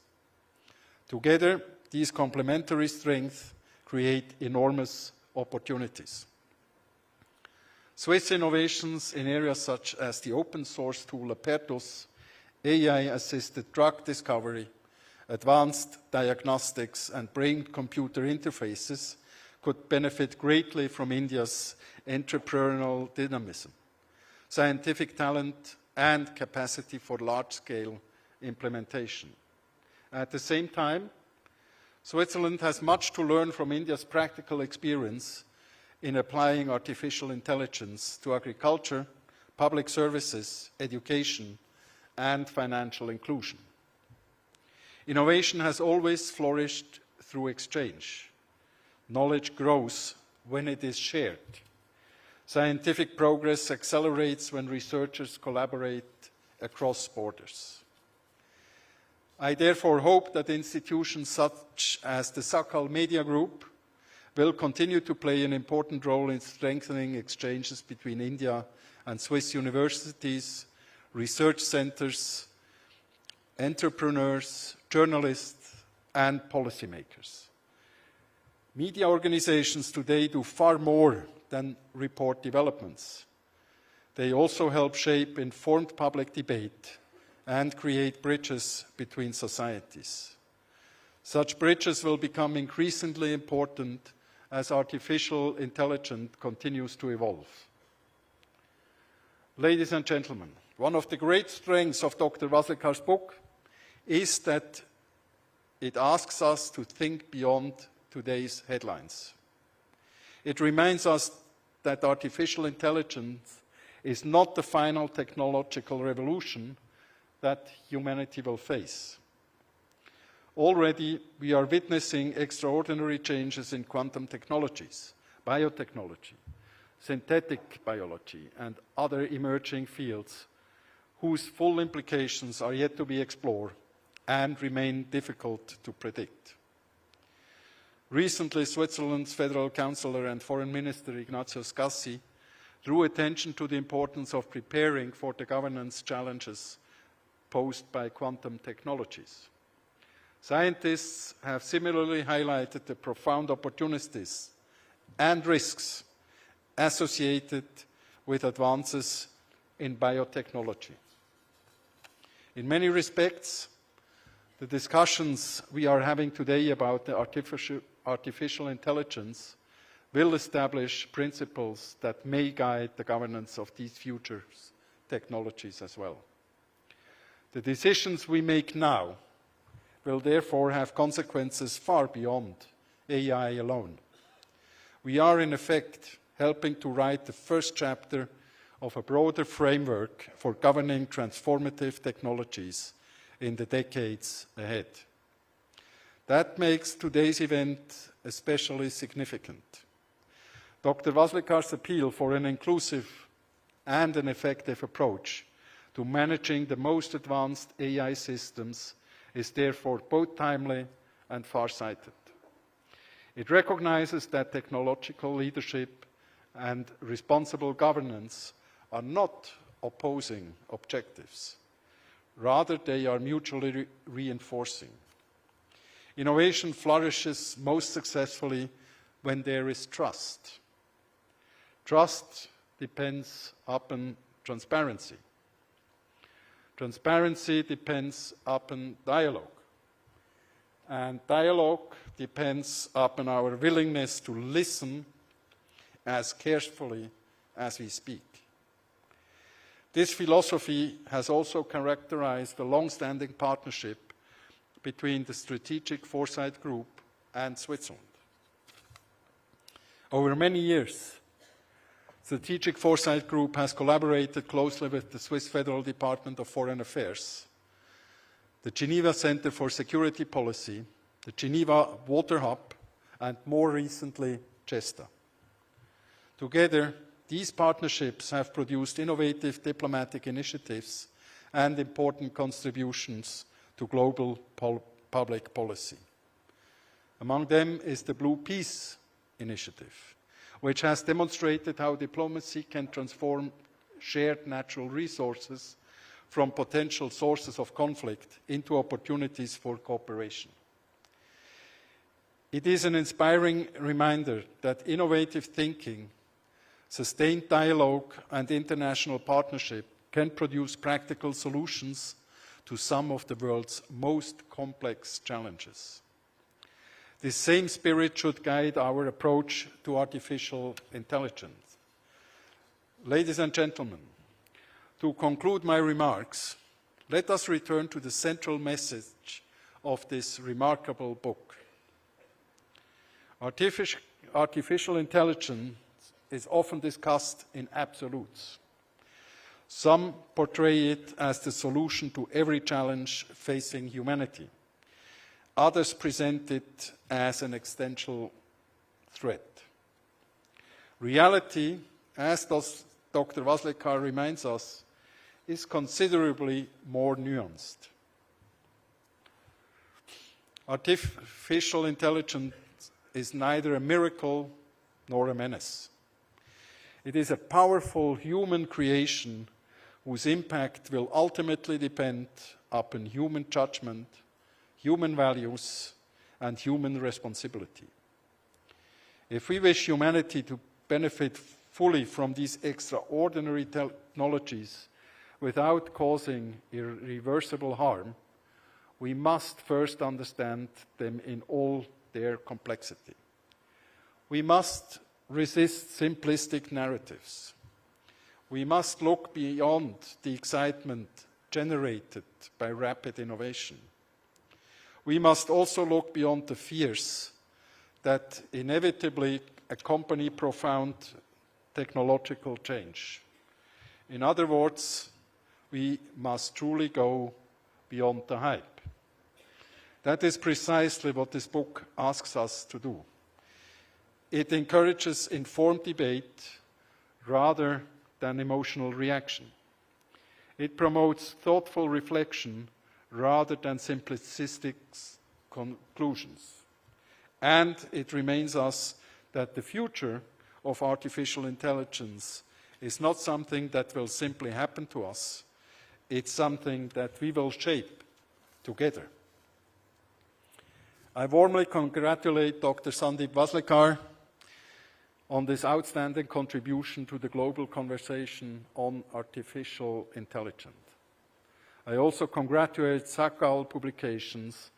Together, these complementary strengths create enormous opportunities. Swiss innovations in areas such as the open source tool Apertus, AI-assisted drug discovery, advanced diagnostics, and brain-computer interfaces could benefit greatly from India's entrepreneurial dynamism, scientific talent, and capacity for large-scale implementation. At the same time, Switzerland has much to learn from India's practical experience in applying artificial intelligence to agriculture, public services, education, and financial inclusion. Innovation has always flourished through exchange. Knowledge grows when it is shared. Scientific progress accelerates when researchers collaborate across borders. I therefore hope that institutions such as the Sakal Media Group will continue to play an important role in strengthening exchanges between India and Swiss universities, research centers, entrepreneurs, journalists, and policymakers. Media organizations today do far more than report developments. They also help shape informed public debate and create bridges between societies. Such bridges will become increasingly important as artificial intelligence continues to evolve. Ladies and gentlemen, one of the great strengths of Dr. Waslekar's book is that it asks us to think beyond today's headlines. It reminds us that artificial intelligence is not the final technological revolution that humanity will face. Already, we are witnessing extraordinary changes in quantum technologies, biotechnology, synthetic biology, and other emerging fields whose full implications are yet to be explored and remain difficult to predict. Recently, Switzerland's Federal Councillor and Foreign Minister Ignazio Scassi drew attention to the importance of preparing for the governance challenges posed by quantum technologies. Scientists have similarly highlighted the profound opportunities and risks associated with advances in biotechnology. In many respects, the discussions we are having today about the artificial intelligence will establish principles that may guide the governance of these future technologies as well. The decisions we make now will therefore have consequences far beyond AI alone. We are, in effect, helping to write the first chapter of a broader framework for governing transformative technologies in the decades ahead. That makes today's event especially significant. Dr. Waslekar's appeal for an inclusive and an effective approach to managing the most advanced AI systems is therefore both timely and far-sighted. It recognizes that technological leadership and responsible governance are not opposing objectives. Rather, they are mutually reinforcing. Innovation flourishes most successfully when there is trust. Trust depends upon transparency. Transparency depends upon dialogue. And dialogue depends upon our willingness to listen as carefully as we speak. This philosophy has also characterized the long-standing partnership between the Strategic Foresight Group and Switzerland. Over many years, Strategic Foresight Group has collaborated closely with the Swiss Federal Department of Foreign Affairs, the Geneva Center for Security Policy, the Geneva Water Hub, and more recently, GESTA. Together, these partnerships have produced innovative diplomatic initiatives and important contributions to global public policy. Among them is the Blue Peace Initiative, which has demonstrated how diplomacy can transform shared natural resources from potential sources of conflict into opportunities for cooperation. It is an inspiring reminder that innovative thinking, sustained dialogue, and international partnership can produce practical solutions to some of the world's most complex challenges. This same spirit should guide our approach to artificial intelligence. Ladies and gentlemen, to conclude my remarks, let us return to the central message of this remarkable book. Artificial intelligence is often discussed in absolutes. Some portray it as the solution to every challenge facing humanity. Others present it as an existential threat. Reality, as does Dr. Waslekar reminds us, is considerably more nuanced. Artificial intelligence is neither a miracle nor a menace. It is a powerful human creation whose impact will ultimately depend upon human judgment, human values, and human responsibility. If we wish humanity to benefit fully from these extraordinary technologies without causing irreversible harm, we must first understand them in all their complexity. We must resist simplistic narratives. We must look beyond the excitement generated by rapid innovation. We must also look beyond the fears that inevitably accompany profound technological change. In other words, we must truly go beyond the hype. That is precisely what this book asks us to do. It encourages informed debate, rather than emotional reaction. It promotes thoughtful reflection rather than simplistic conclusions. And it reminds us that the future of artificial intelligence is not something that will simply happen to us. It's something that we will shape together. I warmly congratulate Dr. Sundeep Waslekar on this outstanding contribution to the global conversation on artificial intelligence. I also congratulate Sakal Publications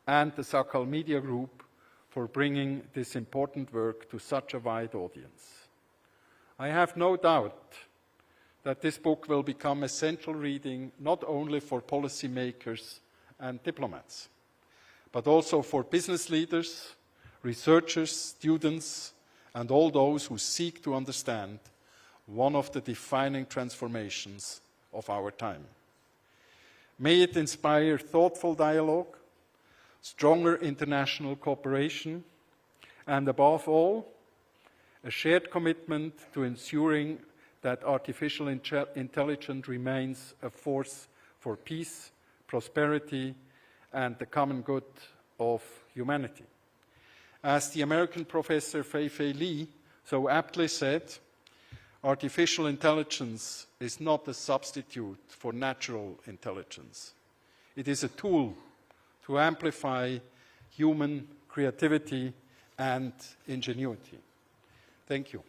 and the Sakal Media Group for bringing this important work to such a wide audience. I have no doubt that this book will become essential reading not only for policymakers and diplomats, but also for business leaders, researchers, students, and all those who seek to understand one of the defining transformations of our time. May it inspire thoughtful dialogue, stronger international cooperation, and above all, a shared commitment to ensuring that artificial intelligence remains a force for peace, prosperity, and the common good of humanity. As the American professor Fei-Fei Li so aptly said, artificial intelligence is not a substitute for natural intelligence. It is a tool to amplify human creativity and ingenuity. Thank you.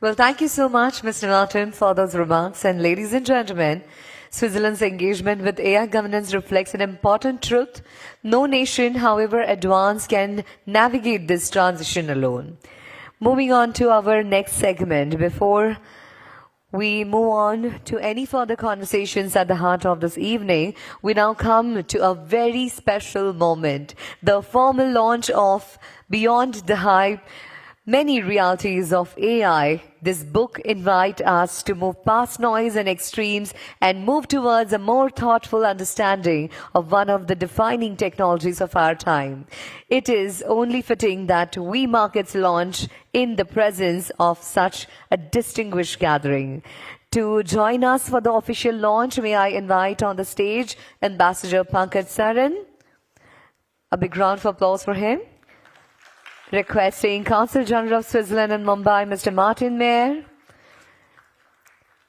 Well, thank you so much, Mr. Martin, for those remarks. And ladies and gentlemen, Switzerland's engagement with AI governance reflects an important truth. No nation, however advanced, can navigate this transition alone. Moving on to our next segment, before we move on to any further conversations at the heart of this evening, we now come to a very special moment, the formal launch of Beyond the Hype, Many Realities of AI. This book invites us to move past noise and extremes and move towards a more thoughtful understanding of one of the defining technologies of our time. It is only fitting that we mark its launch in the presence of such a distinguished gathering. To join us for the official launch, may I invite on the stage Ambassador Pankaj Saran. A big round of applause for him. Requesting Consul General of Switzerland in Mumbai, Mr. Martin Mayer.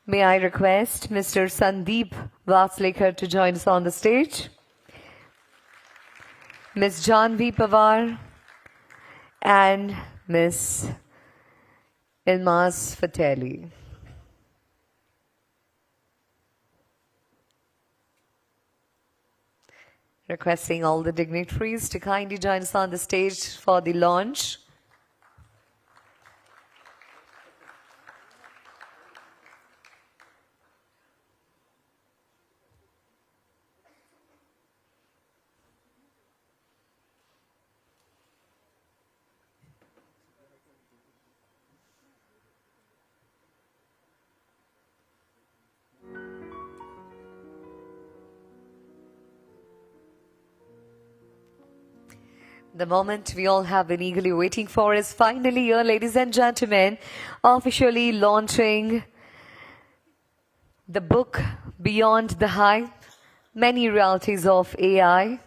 May I request Mr. Sundeep Waslekar to join us on the stage. Ms. Janvi Pawar and Ms. Ilmas Fateli. Requesting all the dignitaries to kindly join us on the stage for the launch. The moment we all have been eagerly waiting for is finally here, ladies and gentlemen, officially launching the book Beyond the Hype, Many Realities of AI.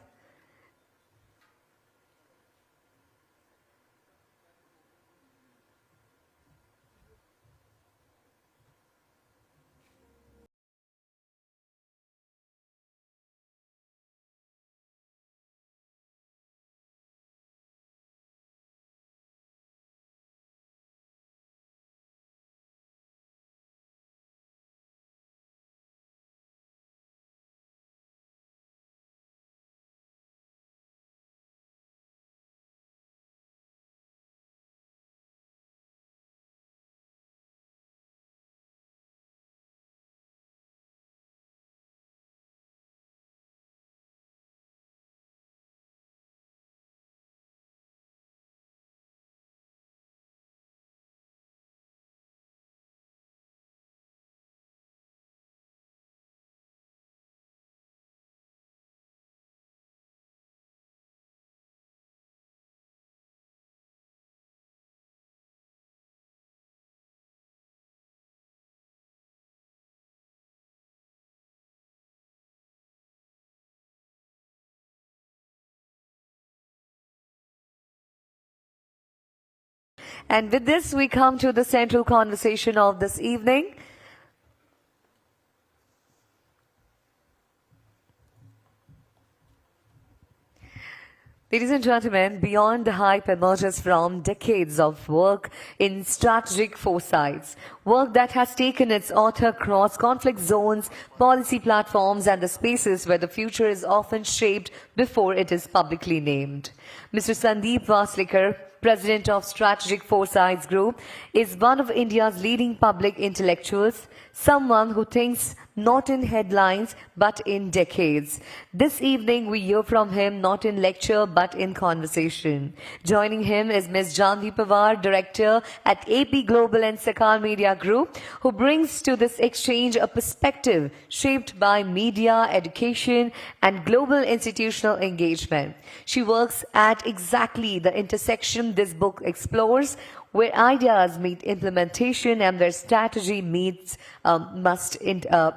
And with this, we come to the central conversation of this evening. Ladies and gentlemen, Beyond the Hype emerges from decades of work in strategic foresights, work that has taken its author across conflict zones, policy platforms, and the spaces where the future is often shaped before it is publicly named. Mr. Sundeep Waslekar, President of Strategic Foresights Group, is one of India's leading public intellectuals, someone who thinks not in headlines but in decades. This evening we hear from him not in lecture but in conversation. Joining him is Ms. Janvi Pawar, Director at AP Global and Sakar Media Group, who brings to this exchange a perspective shaped by media, education and global institutional engagement. She works at exactly the intersection this book explores, where ideas meet implementation and where strategy must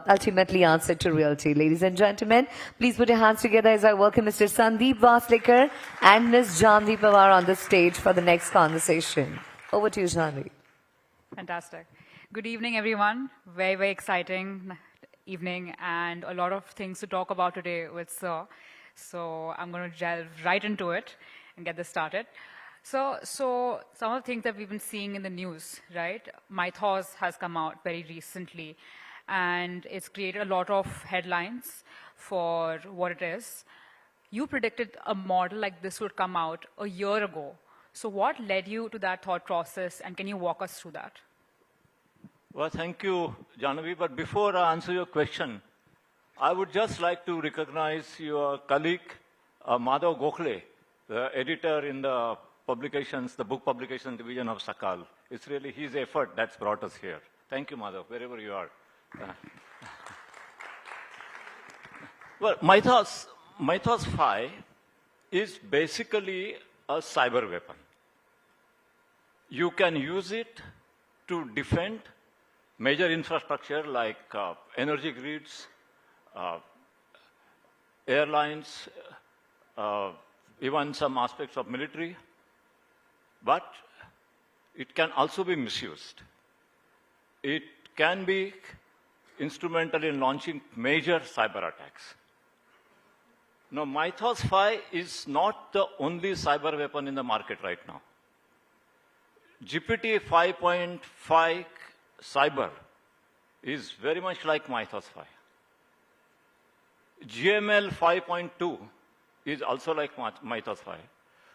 ultimately answer to reality. Ladies and gentlemen, please put your hands together as I welcome Mr. Sundeep Waslekar and Ms. Janvi Pawar on the stage for the next conversation. Over to you, Janvi. Fantastic. Good evening, everyone. Very, very exciting evening and a lot of things to talk about today with Sir. So I'm going to delve right into it and get this started. So some of the things that we've been seeing in the news, right? Mythos has come out very recently, and it's created a lot of headlines for what it is. You predicted a model like this would come out a year ago. So what led you to that thought process, and can you walk us through that? Well, thank you, Jahnavi. But before I answer your question, I would just like to recognize your colleague, Madhav Gokhale, the editor in the book publication division of Sakal. It's really his effort that's brought us here. Thank you, Madhav, wherever you are. Well, Mythos 5 is basically a cyber weapon. You can use it to defend major infrastructure like energy grids, airlines, even some aspects of military. But it can also be misused. It can be instrumental in launching major cyber attacks. Now, Mythos 5 is not the only cyber weapon in the market right now. GPT 5.5 cyber is very much like Mythos 5. GML 5.2 is also like Mythos 5.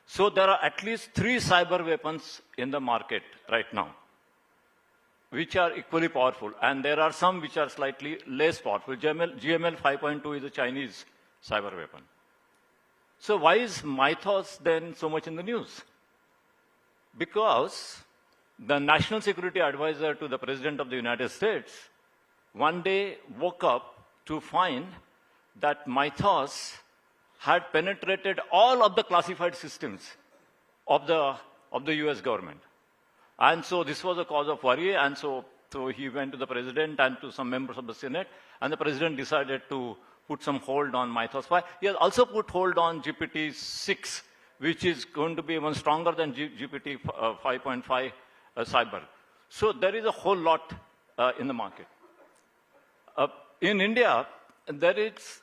So there are at least 3 cyber weapons in the market right now, which are equally powerful. And there are some which are slightly less powerful. GML 5.2 is a Chinese cyber weapon. So why is Mythos then so much in the news? Because the National Security Advisor to the President of the United States one day woke up to find that Mythos had penetrated all of the classified systems of the US government. And so this was a cause of worry, and so he went to the president and to some members of the Senate, and the president decided to put some hold on Mythos 5. He has also put hold on GPT-6, which is going to be even stronger than GPT 5.5 cyber. So there is a whole lot in the market. In India, there is,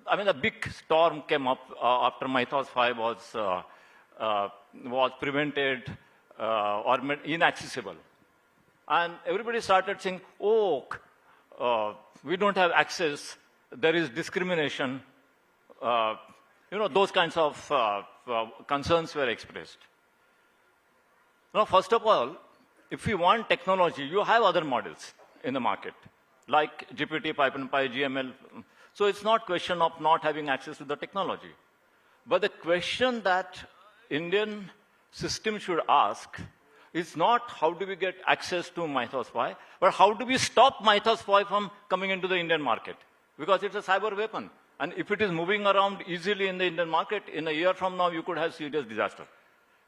a big storm came up after Mythos 5 was prevented or made inaccessible. And everybody started saying, we don't have access, there is discrimination. Those kinds of concerns were expressed. Now, first of all, if you want technology, you have other models in the market, like GPT 5.5, GML. So it's not a question of not having access to the technology. But the question that Indian system should ask is not how do we get access to Mythos 5, but how do we stop Mythos 5 from coming into the Indian market? Because it's a cyber weapon. And if it is moving around easily in the Indian market, in a year from now, you could have serious disaster.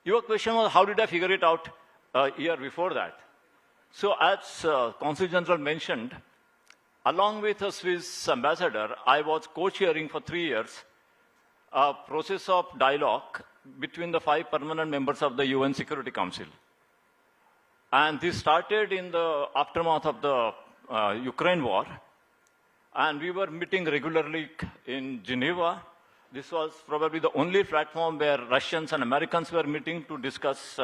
Your question was, how did I figure it out a year before that? So as Consul General mentioned, along with a Swiss ambassador, I was co-chairing for 3 years a process of dialogue between the 5 permanent members of the UN Security Council. And this started in the aftermath of the Ukraine war. And we were meeting regularly in Geneva. This was probably the only platform where Russians and Americans were meeting to discuss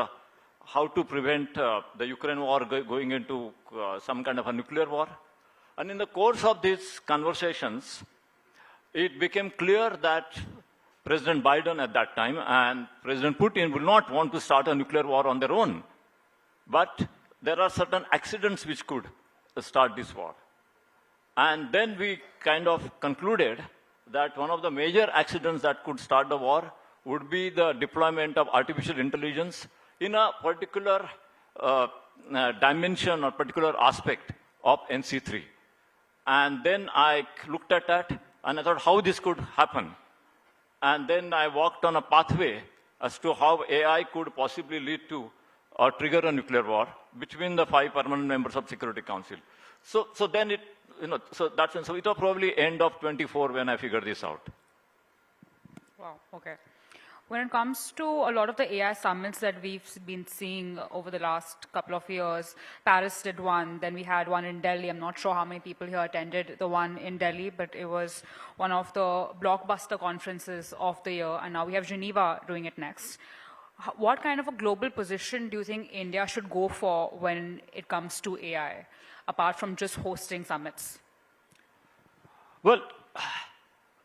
how to prevent the Ukraine war going into some kind of a nuclear war. And in the course of these conversations, it became clear that President Biden at that time and President Putin would not want to start a nuclear war on their own. But there are certain accidents which could start this war. And then we kind of concluded that one of the major accidents that could start the war would be the deployment of artificial intelligence in a particular dimension or particular aspect of NC3. And then I looked at that and I thought how this could happen. And then I walked on a pathway as to how AI could possibly lead to or trigger a nuclear war between the 5 permanent members of Security Council. So then it, so it was probably end of 24 when I figured this out. Wow, okay. When it comes to a lot of the AI summits that we've been seeing over the last couple of years, Paris did one, then we had one in Delhi. I'm not sure how many people here attended the one in Delhi, but it was one of the blockbuster conferences of the year, and now we have Geneva doing it next. What kind of a global position do you think India should go for when it comes to AI, apart from just hosting summits? Well,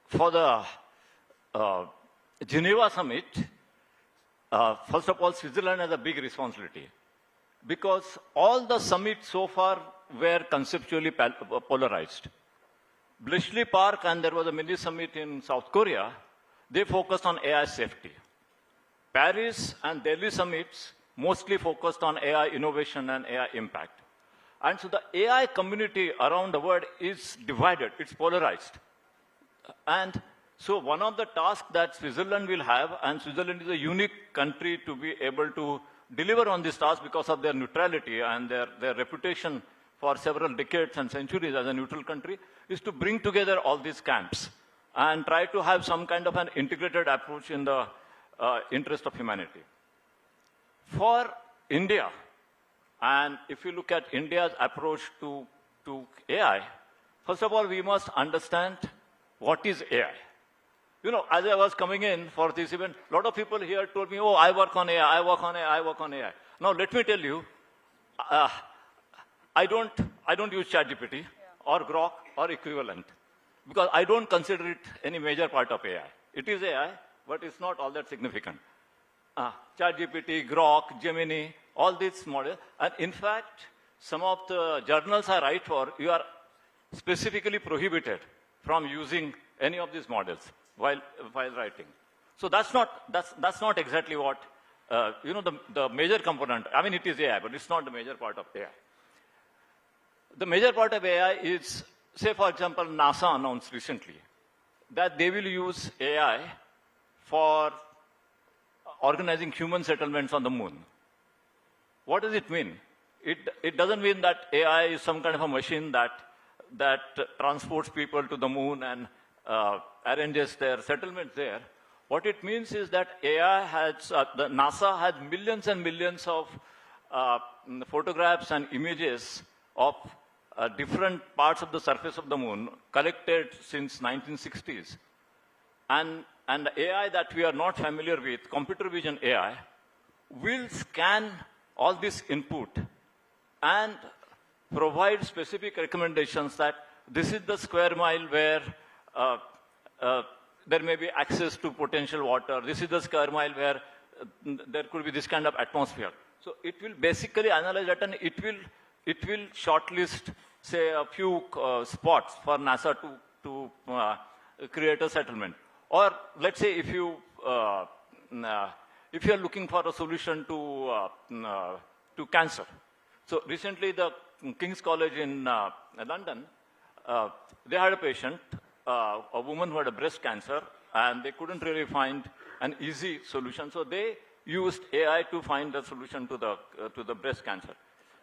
for the Geneva summit, first of all, Switzerland has a big responsibility because all the summits so far were conceptually polarized. Bletchley Park, and there was a mini summit in South Korea, they focused on AI safety. Paris and Delhi summits mostly focused on AI innovation and AI impact. And so the AI community around the world is divided, it's polarized. And so one of the tasks that Switzerland will have, and Switzerland is a unique country to be able to deliver on this task because of their neutrality and their reputation for several decades and centuries as a neutral country, is to bring together all these camps and try to have some kind of an integrated approach in the interest of humanity. For India, and if you look at India's approach to AI, first of all, we must understand what is AI. As I was coming in for this event, a lot of people here told me, oh, I work on AI, I work on AI, I work on AI. Now, let me tell you, I don't use ChatGPT or Grok or equivalent because I don't consider it any major part of AI. It is AI, but it's not all that significant. ChatGPT, Grok, Gemini, all these models. And in fact, some of the journals I write for, you are specifically prohibited from using any of these models while writing. So that's not exactly what, the major component. I mean, it is AI, but it's not the major part of AI. The major part of AI is, say, for example, NASA announced recently that they will use AI for organizing human settlements on the moon. What does it mean? It doesn't mean that AI is some kind of a machine that transports people to the moon and arranges their settlements there. What it means is that AI has, NASA has millions and millions of photographs and images of different parts of the surface of the moon collected since 1960s. And the AI that we are not familiar with, computer vision AI, will scan all this input and provide specific recommendations that this is the square mile where there may be access to potential water. This is the square mile where there could be this kind of atmosphere. So it will basically analyze that, and it will shortlist, say, a few spots for NASA to create a settlement. Or let's say if you are looking for a solution to cancer. So recently, the King's College in London, they had a patient, a woman who had a breast cancer, and they couldn't really find an easy solution. So they used AI to find a solution to the breast cancer.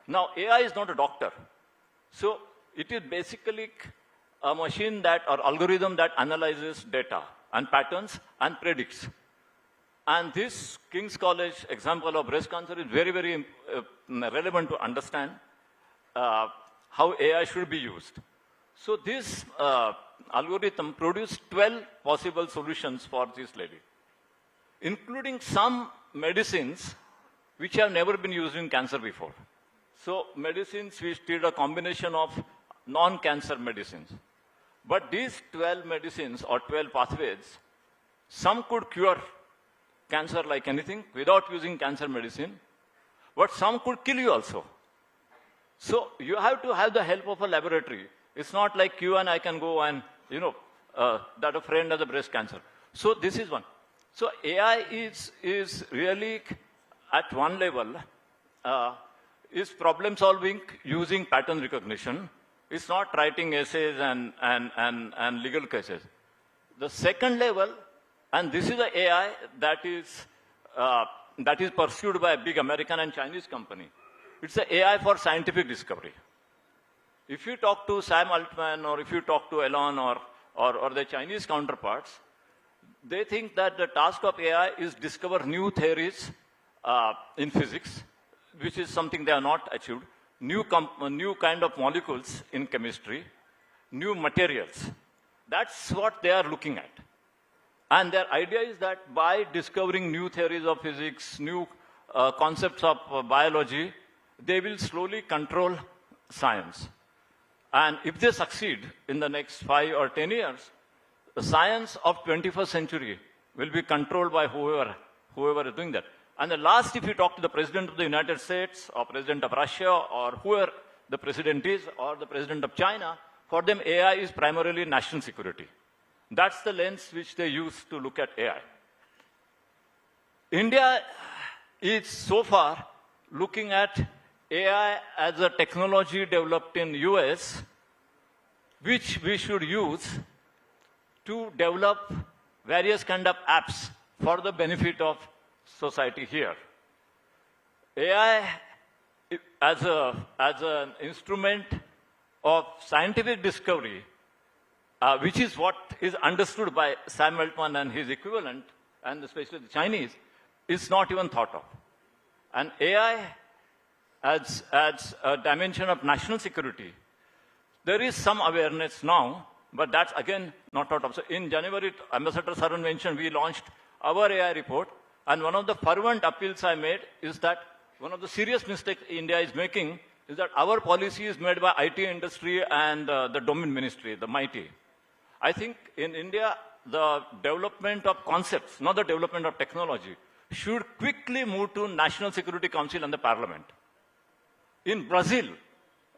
Now, AI is not a doctor. So it is basically a machine or algorithm that analyzes data and patterns and predicts. And this King's College example of breast cancer is very, very relevant to understand how AI should be used. So this algorithm produced 12 possible solutions for this lady, including some medicines which have never been used in cancer before. So medicines which did a combination of non-cancer medicines. But these 12 medicines or 12 pathways, some could cure cancer like anything without using cancer medicine, but some could kill you also. So you have to have the help of a laboratory. It's not like you and I can go and, that a friend has a breast cancer. So this is one. So AI is really at one level, is problem solving using pattern recognition. It's not writing essays and legal cases. The second level, and this is the AI that is pursued by a big American and Chinese company. It's the AI for scientific discovery. If you talk to Sam Altman or if you talk to Elon or the Chinese counterparts, they think that the task of AI is discover new theories in physics, which is something they have not achieved, new kind of molecules in chemistry, new materials. That's what they are looking at. And their idea is that by discovering new theories of physics, new concepts of biology, they will slowly control science. And if they succeed in the next 5 or 10 years, the science of 21st century will be controlled by whoever is doing that. And the last, if you talk to the President of the United States or President of Russia or whoever the President is or the President of China, for them AI is primarily national security. That's the lens which they use to look at AI. India is so far looking at AI as a technology developed in US, which we should use to develop various kind of apps for the benefit of society here. AI as an instrument of scientific discovery, which is what is understood by Sam Altman and his equivalent, and especially the Chinese, is not even thought of. And AI as a dimension of national security, there is some awareness now, but that's again not thought of. So in January, Ambassador Saran mentioned we launched our AI report, and one of the fervent appeals I made is that one of the serious mistakes India is making is that our policy is made by IT industry and the domain ministry, the mighty. I think in India, the development of concepts, not the development of technology, should quickly move to National Security Council and the Parliament. In Brazil,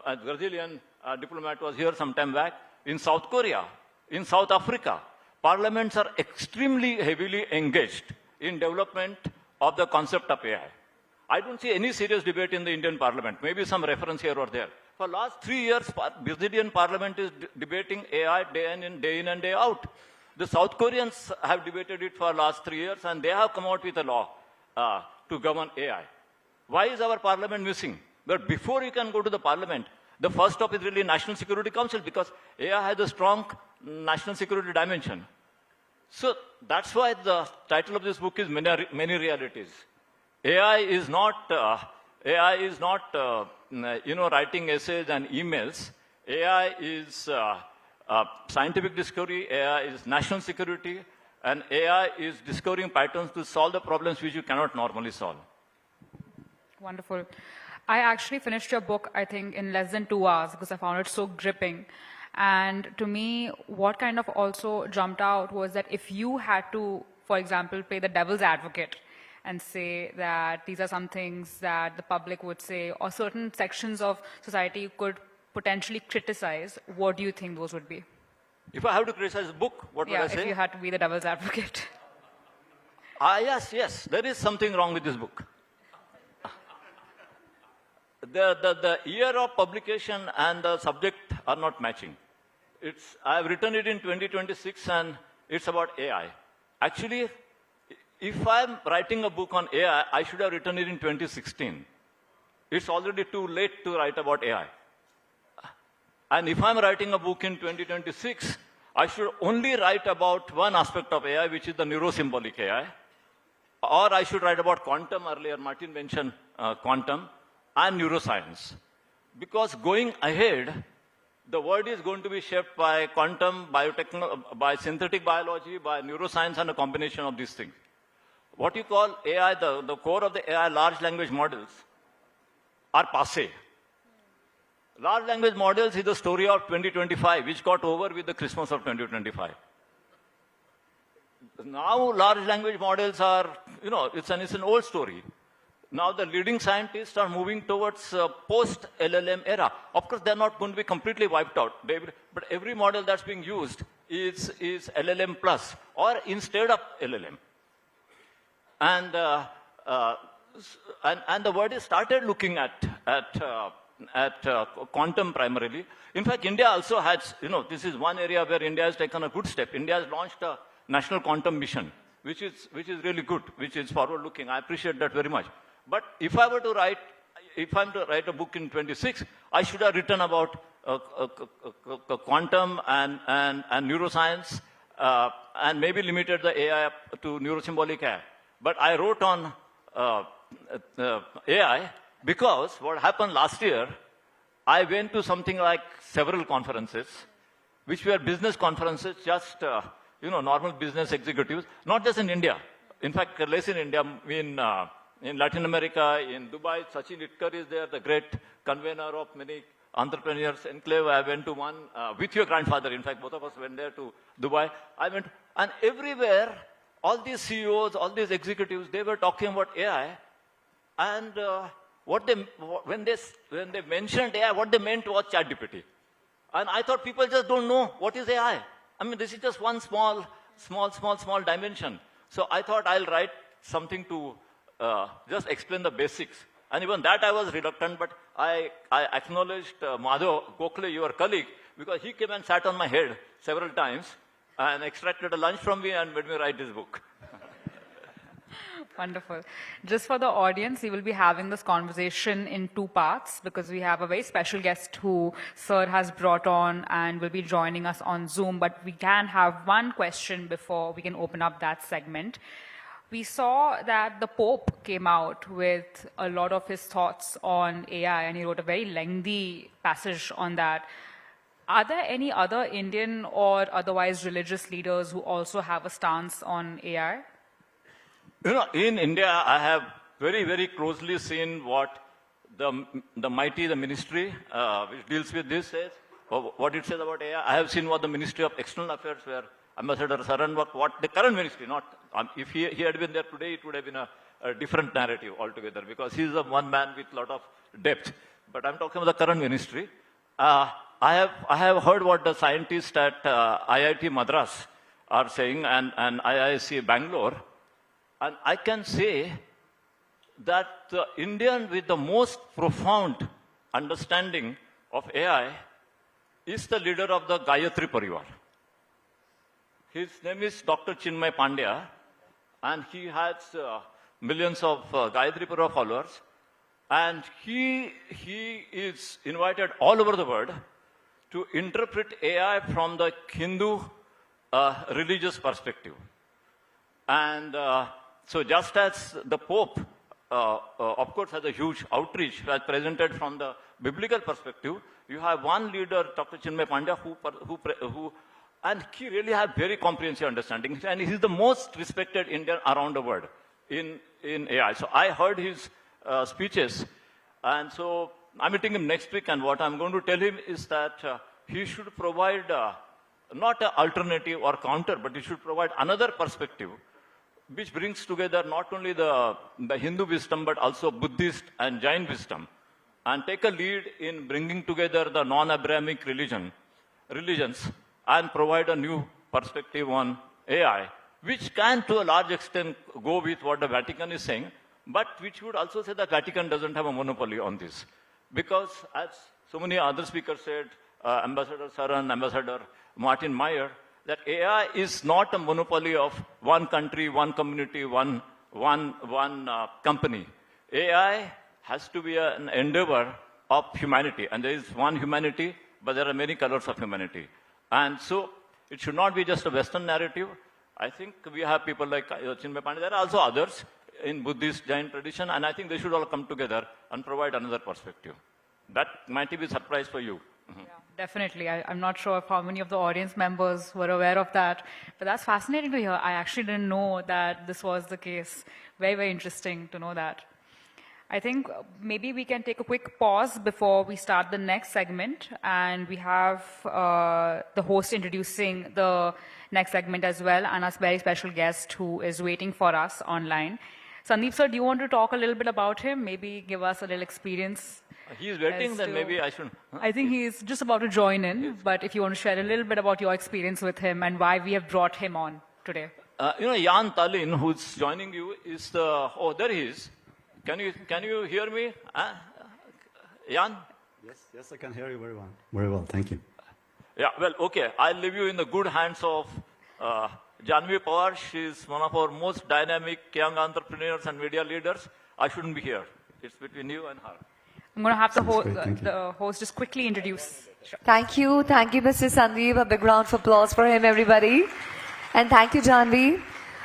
a Brazilian diplomat was here some time back, in South Korea, in South Africa, parliaments are extremely heavily engaged in development of the concept of AI. I don't see any serious debate in the Indian parliament, maybe some reference here or there. For last 3 years, Brazilian parliament is debating AI day in and day out. The South Koreans have debated it for last 3 years, and they have come out with a law to govern AI. Why is our parliament missing? But before you can go to the parliament, the first stop is really National Security Council, because AI has a strong national security dimension. So that's why the title of this book is Many Realities. AI is not writing essays and emails. AI is scientific discovery. AI is national security, and AI is discovering patterns to solve the problems which you cannot normally solve. Wonderful. I actually finished your book, I think, in less than 2 hours because I found it so gripping. And to me, what kind of also jumped out was that if you had to, for example, play the devil's advocate and say that these are some things that the public would say or certain sections of society could potentially criticize, what do you think those would be? If I have to criticize a book, what would I say? If you had to be the devil's advocate. Yes, there is something wrong with this book. The year of publication and the subject are not matching. I have written it in 2026 and it's about AI. Actually, if I'm writing a book on AI, I should have written it in 2016. It's already too late to write about AI. And if I'm writing a book in 2026, I should only write about one aspect of AI, which is the neurosymbolic AI. or I should write about quantum earlier. Martin mentioned quantum and neuroscience. Because going ahead, the world is going to be shaped by quantum, by synthetic biology, by neuroscience, and a combination of these things. What you call AI, the core of the AI, large language models, are passé. Large language models is the story of 2025, which got over with the Christmas of 2025. Now, large language models are, it's an old story. Now, the leading scientists are moving towards post-LLM era. Of course, they're not going to be completely wiped out. But every model that's being used is LLM plus or instead of LLM. And the world has started looking at quantum primarily. In fact, India also has, this is one area where India has taken a good step. India has launched a national quantum mission, which is really good, which is forward-looking. I appreciate that very much. But if I'm to write a book in 26, I should have written about quantum and neuroscience, and maybe limited the AI to neurosymbolic AI. But I wrote on AI because what happened last year, I went to something like several conferences, which were business conferences, just normal business executives, not just in India. In fact, less in India, in Latin America, in Dubai, Sachin Itkar is there, the great convener of many entrepreneurs enclave. I went to one with your grandfather. In fact, both of us went there to Dubai. And everywhere, all these CEOs, all these executives, they were talking about AI. And when they mentioned AI, what they meant was ChatGPT. And I thought people just don't know what is AI. I mean, this is just one small dimension. So I thought I'll write something to just explain the basics. And even that I was reluctant, but I acknowledged Madhav Gokhale, your colleague, because he came and sat on my head several times and extracted a lunch from me and made me write this book. Wonderful. Just for the audience, we will be having this conversation in two parts because we have a very special guest who Sir has brought on and will be joining us on Zoom. But we can have one question before we can open up that segment. We saw that the Pope came out with a lot of his thoughts on AI, and he wrote a very lengthy passage on that. Are there any other Indian or otherwise religious leaders who also have a stance on AI? In India, I have very, very closely seen what the ministry which deals with this says, what it says about AI. I have seen what the Ministry of External Affairs, where Ambassador Saran, what the current ministry, if he had been there today, it would have been a different narrative altogether, because he's a one man with a lot of depth. But I'm talking about the current ministry. I have heard what the scientists at IIT Madras are saying and IISc Bangalore. And I can say that the Indian with the most profound understanding of AI is the leader of the Gayatri Parivar. His name is Dr. Chinmay Pandya, and he has millions of Gayatri Parivar followers. And he is invited all over the world to interpret AI from the Hindu religious perspective. And so just as the Pope, of course, has a huge outreach, has presented from the biblical perspective, you have one leader, Dr. Chinmay Pandya, who and he really has very comprehensive understanding. And he's the most respected Indian around the world in AI. So I heard his speeches. And so I'm meeting him next week. And what I'm going to tell him is that he should provide not an alternative or counter, but he should provide another perspective, which brings together not only the Hindu wisdom, but also Buddhist and Jain wisdom, and take a lead in bringing together the non-Abrahamic religions, and provide a new perspective on AI, which can to a large extent go with what the Vatican is saying, but which would also say that Vatican doesn't have a monopoly on this. Because as so many other speakers said, Ambassador Saran, Ambassador Martin Meyer, that AI is not a monopoly of one country, one community, one company. AI has to be an endeavor of humanity. And there is one humanity, but there are many colors of humanity. And so it should not be just a Western narrative. I think we have people like Chinmay Pandey. There are also others in Buddhist Jain tradition, and I think they should all come together and provide another perspective. That might be a surprise for you. Yeah, definitely. I'm not sure how many of the audience members were aware of that, but that's fascinating to hear. I actually didn't know that this was the case. Very, very interesting to know that. I think maybe we can take a quick pause before we start the next segment, and we have the host introducing the next segment as well, and a very special guest who is waiting for us online. Sandeep sir, do you want to talk a little bit about him? Maybe give us a little experience. He's waiting, then maybe I should. I think he's just about to join in, but if you want to share a little bit about your experience with him and why we have brought him on today. Jan Tallinn, who's joining you, is the. Oh, there he is. Can you hear me? Jan? Yes, I can hear you very well. Very well, thank you. Yeah, well, okay. I'll leave you in the good hands of Janvi Pawar. She's one of our most dynamic young entrepreneurs and media leaders. I shouldn't be here. It's between you and her. I'm going to have the host just quickly introduce. Sure. Thank you, Mr. Sandeep. A big round of applause for him, everybody. And thank you, Janvi,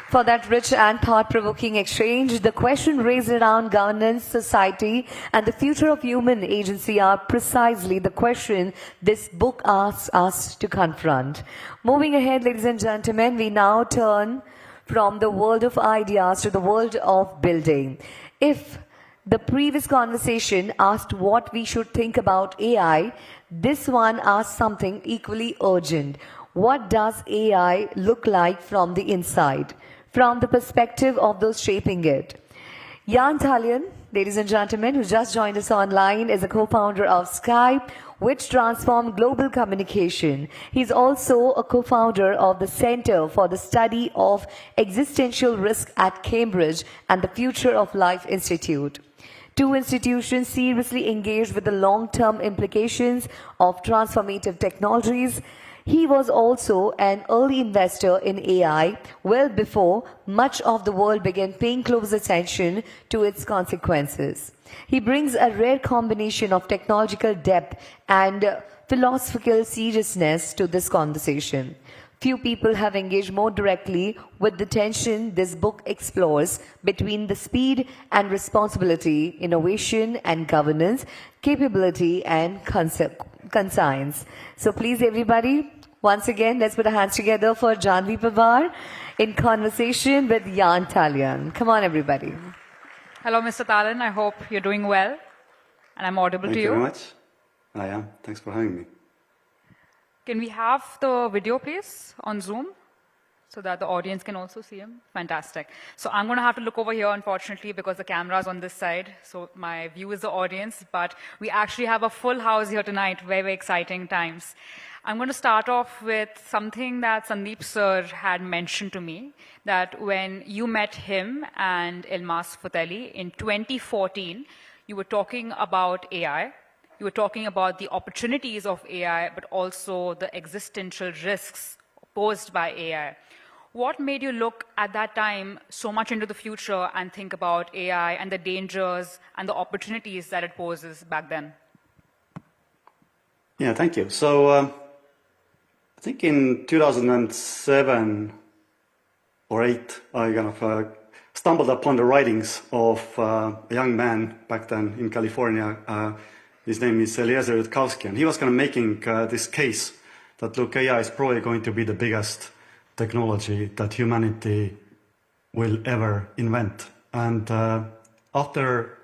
for that rich and thought-provoking exchange. The question raised around governance, society, and the future of human agency are precisely the question this book asks us to confront. Moving ahead, ladies and gentlemen, we now turn from the world of ideas to the world of building. If the previous conversation asked what we should think about AI, this one asks something equally urgent. What does AI look like from the inside, from the perspective of those shaping it? Jan Tallinn, ladies and gentlemen, who just joined us online, is a co-founder of Skype, which transformed global communication. He's also a co-founder of the Center for the Study of Existential Risk at Cambridge and the Future of Life Institute. Two institutions seriously engaged with the long-term implications of transformative technologies. He was also an early investor in AI well before much of the world began paying close attention to its consequences. He brings a rare combination of technological depth and philosophical seriousness to this conversation. Few people have engaged more directly with the tension this book explores between the speed and responsibility, innovation and governance, capability and conscience. So please everybody, once again, let's put our hands together for Janvi Pawar in conversation with Jan Tallinn. Come on everybody. Hello Mr. Tallinn, I hope you're doing well and I'm audible to you. Thank you very much. I am. Thanks for having me. Can we have the video, please, on Zoom, so that the audience can also see him? Fantastic. So I'm going to have to look over here, unfortunately, because the camera is on this side. So my view is the audience, but we actually have a full house here tonight. Very, very exciting times. I'm going to start off with something that Sandeep sir had mentioned to me, that when you met him and Ilmas Fateli in 2014, you were talking about AI. You were talking about the opportunities of AI, but also the existential risks posed by AI. What made you look at that time so much into the future and think about AI and the dangers and the opportunities that it poses back then? Yeah, thank you. So I think in 2007 or 8, I kind of stumbled upon the writings of a young man back then in California. His name is Eliezer Yudkowsky, and he was kind of making this case that, look, AI is probably going to be the biggest technology that humanity will ever invent. And after,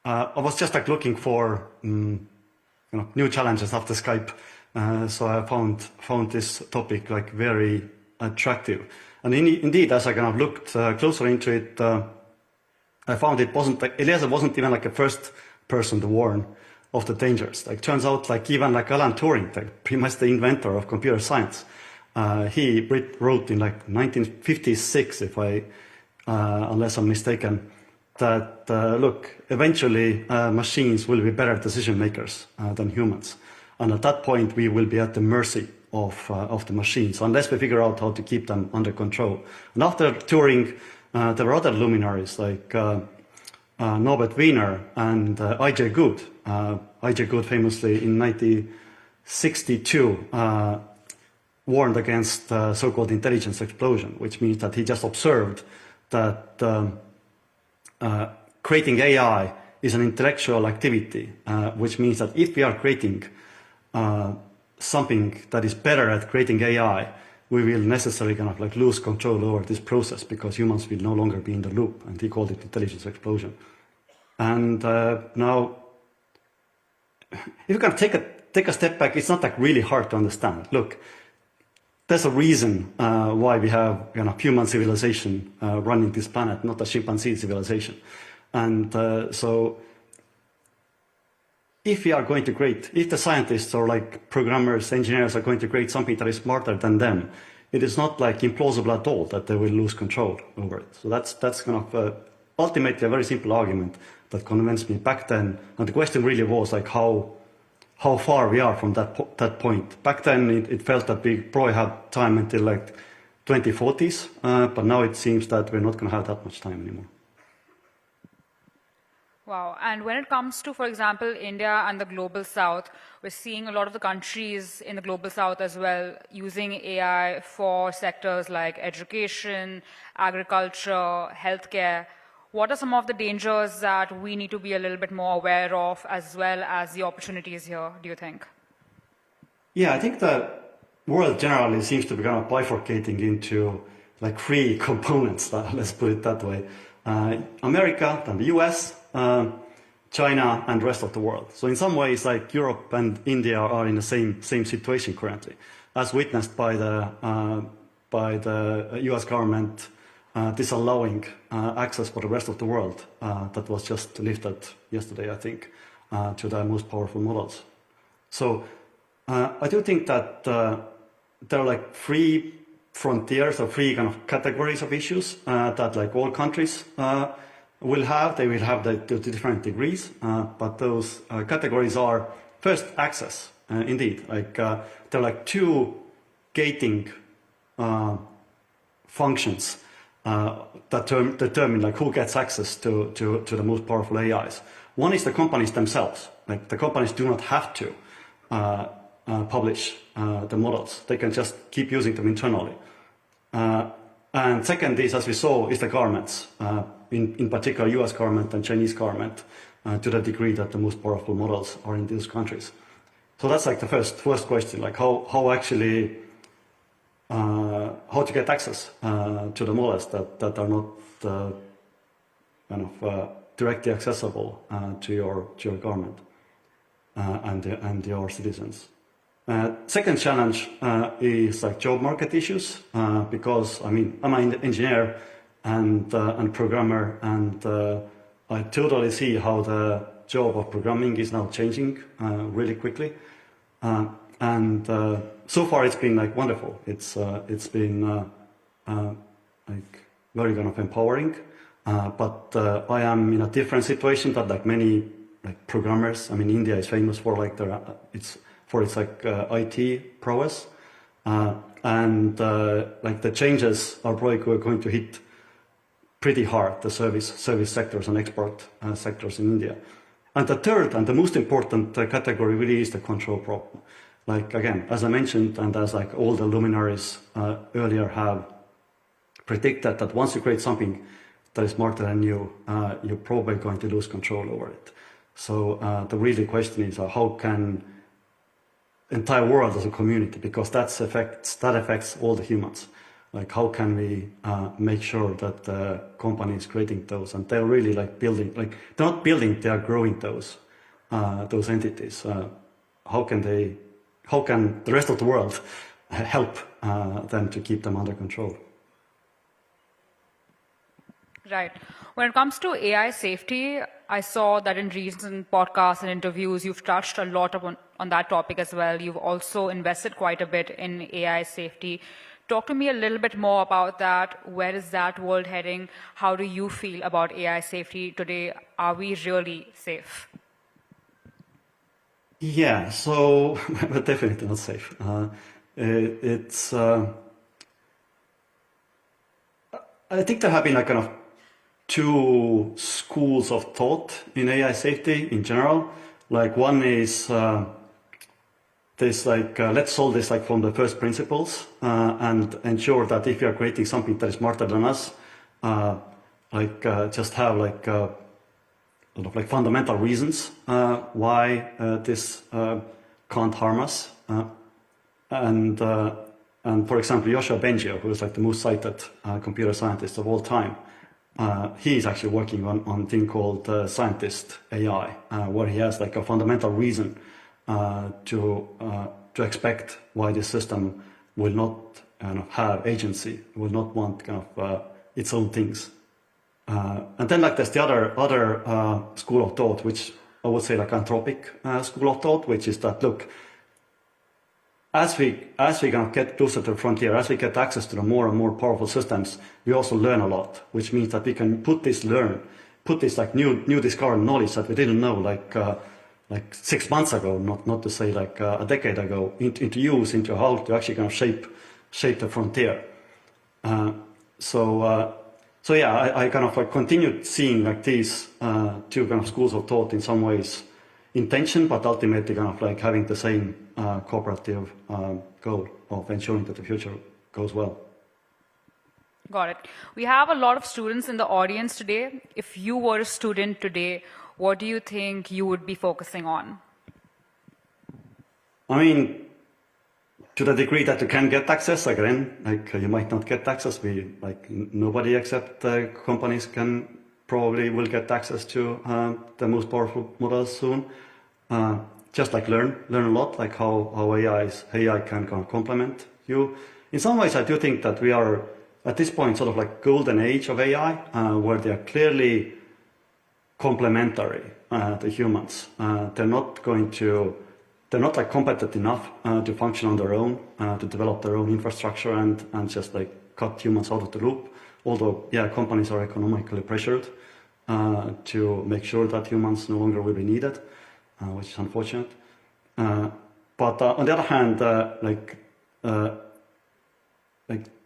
I was just like looking for new challenges after Skype, so I found this topic like very attractive. And indeed, as I kind of looked closer into it, I found it wasn't like, Eliezer wasn't even like a first person to warn of the dangers. Like, turns out, like even like Alan Turing, like pretty much the inventor of computer science, he wrote in like 1956, if unless I'm mistaken, that look, eventually machines will be better decision makers than humans, and at that point we will be at the mercy of the machines unless we figure out how to keep them under control. And after Turing, there were other luminaries like Norbert Wiener and Ajay Good. Ajay Good famously in 1962 warned against so-called intelligence explosion, which means that he just observed that creating AI is an intellectual activity, which means that if we are creating something that is better at creating AI, we will necessarily kind of like lose control over this process because humans will no longer be in the loop, and he called it intelligence explosion. And now, if you can take a step back, it's not like really hard to understand. Look, there's a reason why we have human civilization running this planet, not a chimpanzee civilization. And so if we are going to create, if the scientists or like programmers, engineers are going to create something that is smarter than them, it is not like implausible at all that they will lose control over it. So that's kind of ultimately a very simple argument that convinced me back then. And the question really was like how far we are from that point. Back then it felt that we probably had time until like 2040s, but now it seems that we're not going to have that much time anymore. Wow. And when it comes to, for example, India and the global south, we're seeing a lot of the countries in the global south as well using AI for sectors like education, agriculture, healthcare. What are some of the dangers that we need to be a little bit more aware of, as well as the opportunities here, do you think? Yeah, I think the world generally seems to be kind of bifurcating into like three components, let's put it that way. America, then the US, China, and the rest of the world. So in some ways, like Europe and India are in the same situation currently, as witnessed by the US government disallowing access for the rest of the world that was just lifted yesterday, I think, to the most powerful models. So I do think that there are like three frontiers or three kind of categories of issues that like all countries will have. They will have the different degrees, but those categories are first access. Indeed, like there are like two gating functions that determine like who gets access to the most powerful AIs. One is the companies themselves. Like the companies do not have to publish the models. They can just keep using them internally. And second is, as we saw, is the governments, in particular US government and Chinese government, to the degree that the most powerful models are in these countries. So that's like the first question, like how actually how to get access to the models that are not kind of directly accessible to your government and your citizens. Second challenge is like job market issues, because I mean I'm an engineer and programmer, and I totally see how the job of programming is now changing really quickly. And so far it's been like wonderful. It's been like very kind of empowering. But I am in a different situation that like many like programmers. I mean, India is famous for like its IT prowess, and like the changes are probably going to hit pretty hard the service sectors and export sectors in India. And the third and the most important category really is the control problem. Like again, as I mentioned, and as like all the luminaries earlier have predicted, that once you create something that is smarter than you, you're probably going to lose control over it. So the really question is how can entire world as a community, because that affects all the humans. Like how can we make sure that the company is creating those, and they're really like building, like they're not building, they are growing those entities. How can the rest of the world help them to keep them under control? Right. When it comes to AI safety, I saw that in recent podcasts and interviews, you've touched a lot on that topic as well. You've also invested quite a bit in AI safety. Talk to me a little bit more about that. Where is that world heading? How do you feel about AI safety today? Are we really safe? Yeah, so we're definitely not safe. I think there have been like kind of two schools of thought in AI safety in general. Like one is the this like let's solve this like from the first principles and ensure that if you are creating something that is smarter than us, just have like sort of like fundamental reasons why this can't harm us. And for example, Joshua Bengio, who is like the most cited computer scientist of all time, he is actually working on a thing called Scientist AI, where he has like a fundamental reason to expect why this system will not have agency, will not want kind of its own things. And then like there's the other school of thought, which I would say like anthropic school of thought, which is that look, as we kind of get closer to the frontier, as we get access to the more and more powerful systems, we also learn a lot, which means that we can put this like new discovered knowledge that we didn't know like 6 months ago, not to say like a decade ago, into use, into how to actually kind of shape the frontier. So yeah, I kind of like continued seeing like these two kind of schools of thought in some ways in tension, but ultimately kind of like having the same cooperative goal of ensuring that the future goes well. Got it. We have a lot of students in the audience today. If you were a student today, what do you think you would be focusing on? I mean, to the degree that you can get access, again, like you might not get access. Nobody except companies probably will get access to the most powerful models soon. Just like learn a lot, like how AI can kind of complement you. In some ways, I do think that we are at this point sort of like golden age of AI, where they are clearly complementary to humans. They're not like competent enough to function on their own, to develop their own infrastructure and just like cut humans out of the loop. Although, yeah, companies are economically pressured to make sure that humans no longer will be needed, which is unfortunate. But on the other hand,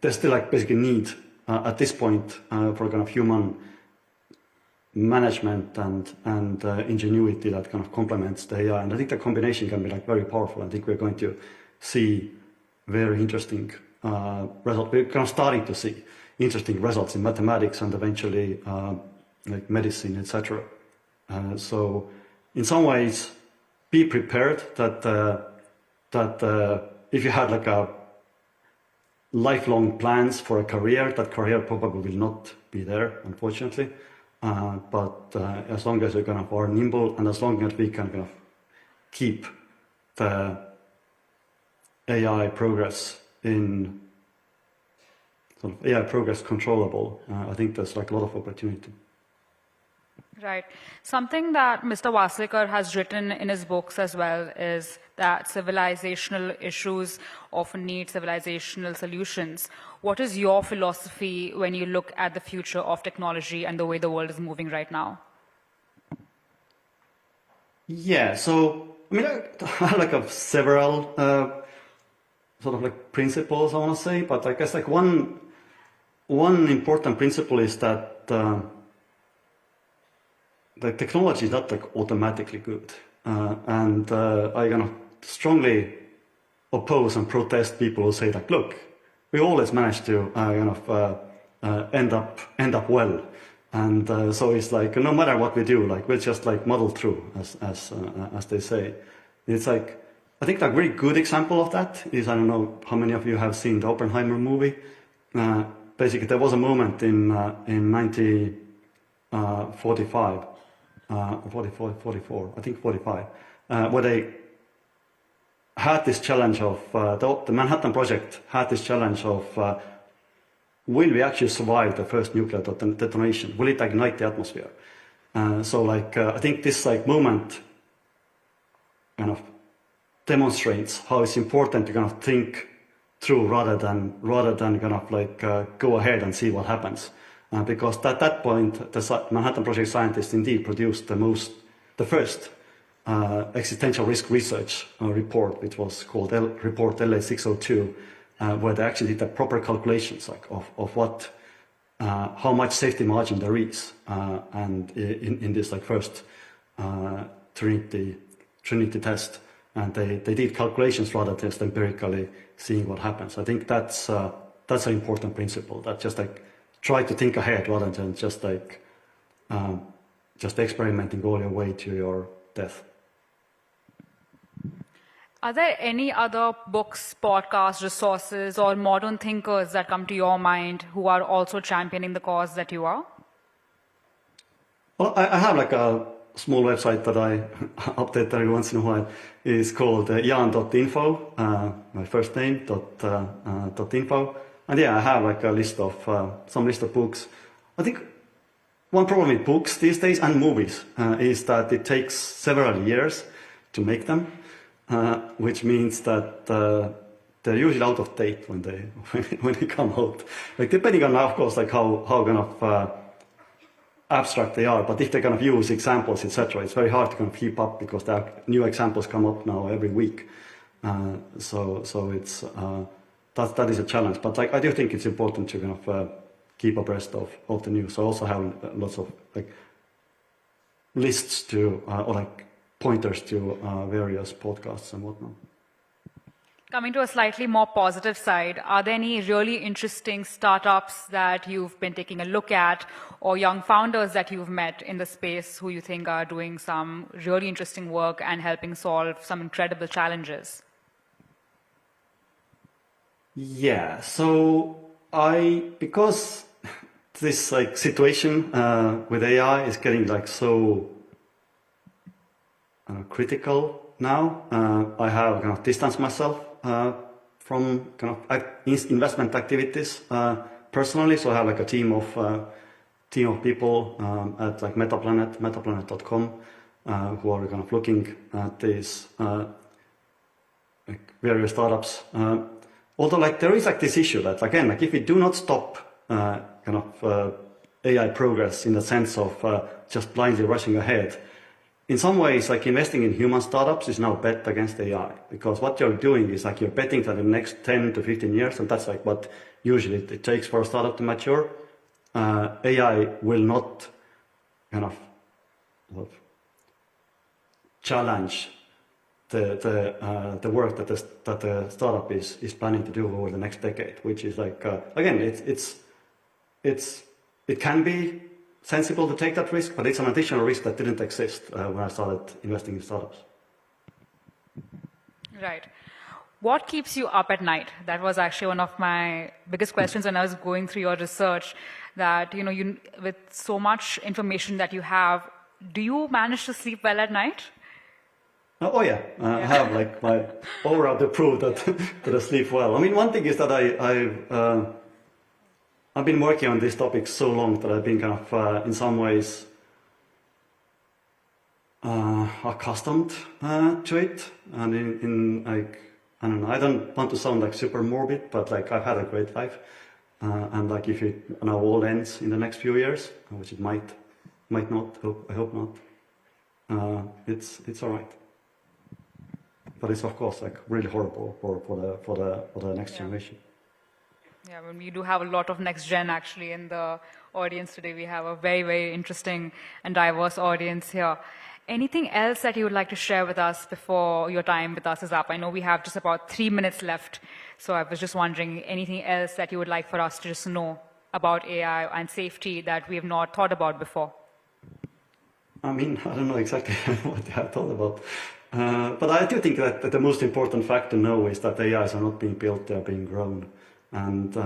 there's still like basically need at this point for kind of human management and ingenuity that kind of complements the AI. And I think the combination can be like very powerful. I think we're going to see very interesting results. We're kind of starting to see interesting results in mathematics and eventually like medicine, etc. So in some ways, be prepared that if you had like a lifelong plans for a career, that career probably will not be there, unfortunately. But as long as we kind of are nimble and as long as we can kind of keep the AI progress controllable, I think there's like a lot of opportunity. Right. Something that Mr. Waslekar has written in his books as well is that civilizational issues often need civilizational solutions. What is your philosophy when you look at the future of technology and the way the world is moving right now? Yeah, so I mean, I have like several sort of like principles I want to say, but I guess like one important principle is that the technology is not like automatically good, and I kind of strongly oppose and protest people who say like, look, we always manage to end up well, and so it's like no matter what we do, like we'll just like muddle through, as they say. It's like I think a very good example of that is, I don't know how many of you have seen the Oppenheimer movie. Basically, there was a moment in 1945. 44, I think 45, where they had this challenge of, the Manhattan Project had this challenge of, will we actually survive the first nuclear detonation? Will it ignite the atmosphere? So like, I think this like moment kind of demonstrates how it's important to kind of think through rather than kind of like go ahead and see what happens. Because at that point, the Manhattan Project scientists indeed produced the first existential risk research report, which was called Report LA 602, where they actually did the proper calculations like of what, how much safety margin there is, and in this like first Trinity test, and they did calculations rather than just empirically seeing what happens. I think that's an important principle, that just like try to think ahead rather than just like just experimenting all your way to your death. Are there any other books, podcasts, resources, or modern thinkers that come to your mind who are also championing the cause that you are? Well, I have like a small website that I update every once in a while. It's called jan.info, my first name, .info. And yeah, I have like a list of, some list of books. I think one problem with books these days and movies is that it takes several years to make them. Which means that they're usually out of date when they come out. Like depending on, of course, like how kind of abstract they are. But if they kind of use examples, etc., it's very hard to kind of keep up because there are new examples come up now every week. So it's that is a challenge. But like I do think it's important to kind of keep abreast of the news. So I also have lots of like lists to or like pointers to various podcasts and whatnot. Coming to a slightly more positive side, are there any really interesting startups that you've been taking a look at, or young founders that you've met in the space who you think are doing some really interesting work and helping solve some incredible challenges? Yeah, so because this like situation with AI is getting like so critical now. I have kind of distanced myself from kind of investment activities personally. So I have like a team of people at like metaplanet.com who are kind of looking at these like various startups. Although like there is like this issue that again, like if we do not stop kind of AI progress in the sense of just blindly rushing ahead. In some ways, like investing in human startups is now bet against AI, because what you're doing is like you're betting that in the next 10 to 15 years, and that's like what usually it takes for a startup to mature, AI will not kind of challenge the work that the startup is planning to do over the next decade, which is like again, it can be sensible to take that risk, but it's an additional risk that didn't exist when I started investing in startups. Right. What keeps you up at night? That was actually one of my biggest questions when I was going through your research, that, you know, with so much information that you have, do you manage to sleep well at night? Oh yeah, I have like my aura to prove that, that I sleep well. I mean, one thing is that I've been working on this topic so long that I've been kind of, in some ways, accustomed to it. And in like, I don't know, I don't want to sound like super morbid, but like I've had a great life. And like if it now all ends in the next few years, which it might not, I hope not, it's all right. But it's of course like really horrible for the next generation. Yeah, I mean, we do have a lot of next gen actually in the audience today. We have a very, very interesting and diverse audience here. Anything else that you would like to share with us before your time with us is up? I know we have just about 3 minutes left, so I was just wondering, anything else that you would like for us to just know about AI and safety that we have not thought about before? I mean, I don't know exactly what I thought about. But I do think that the most important fact to know is that AIs are not being built, they're being grown. And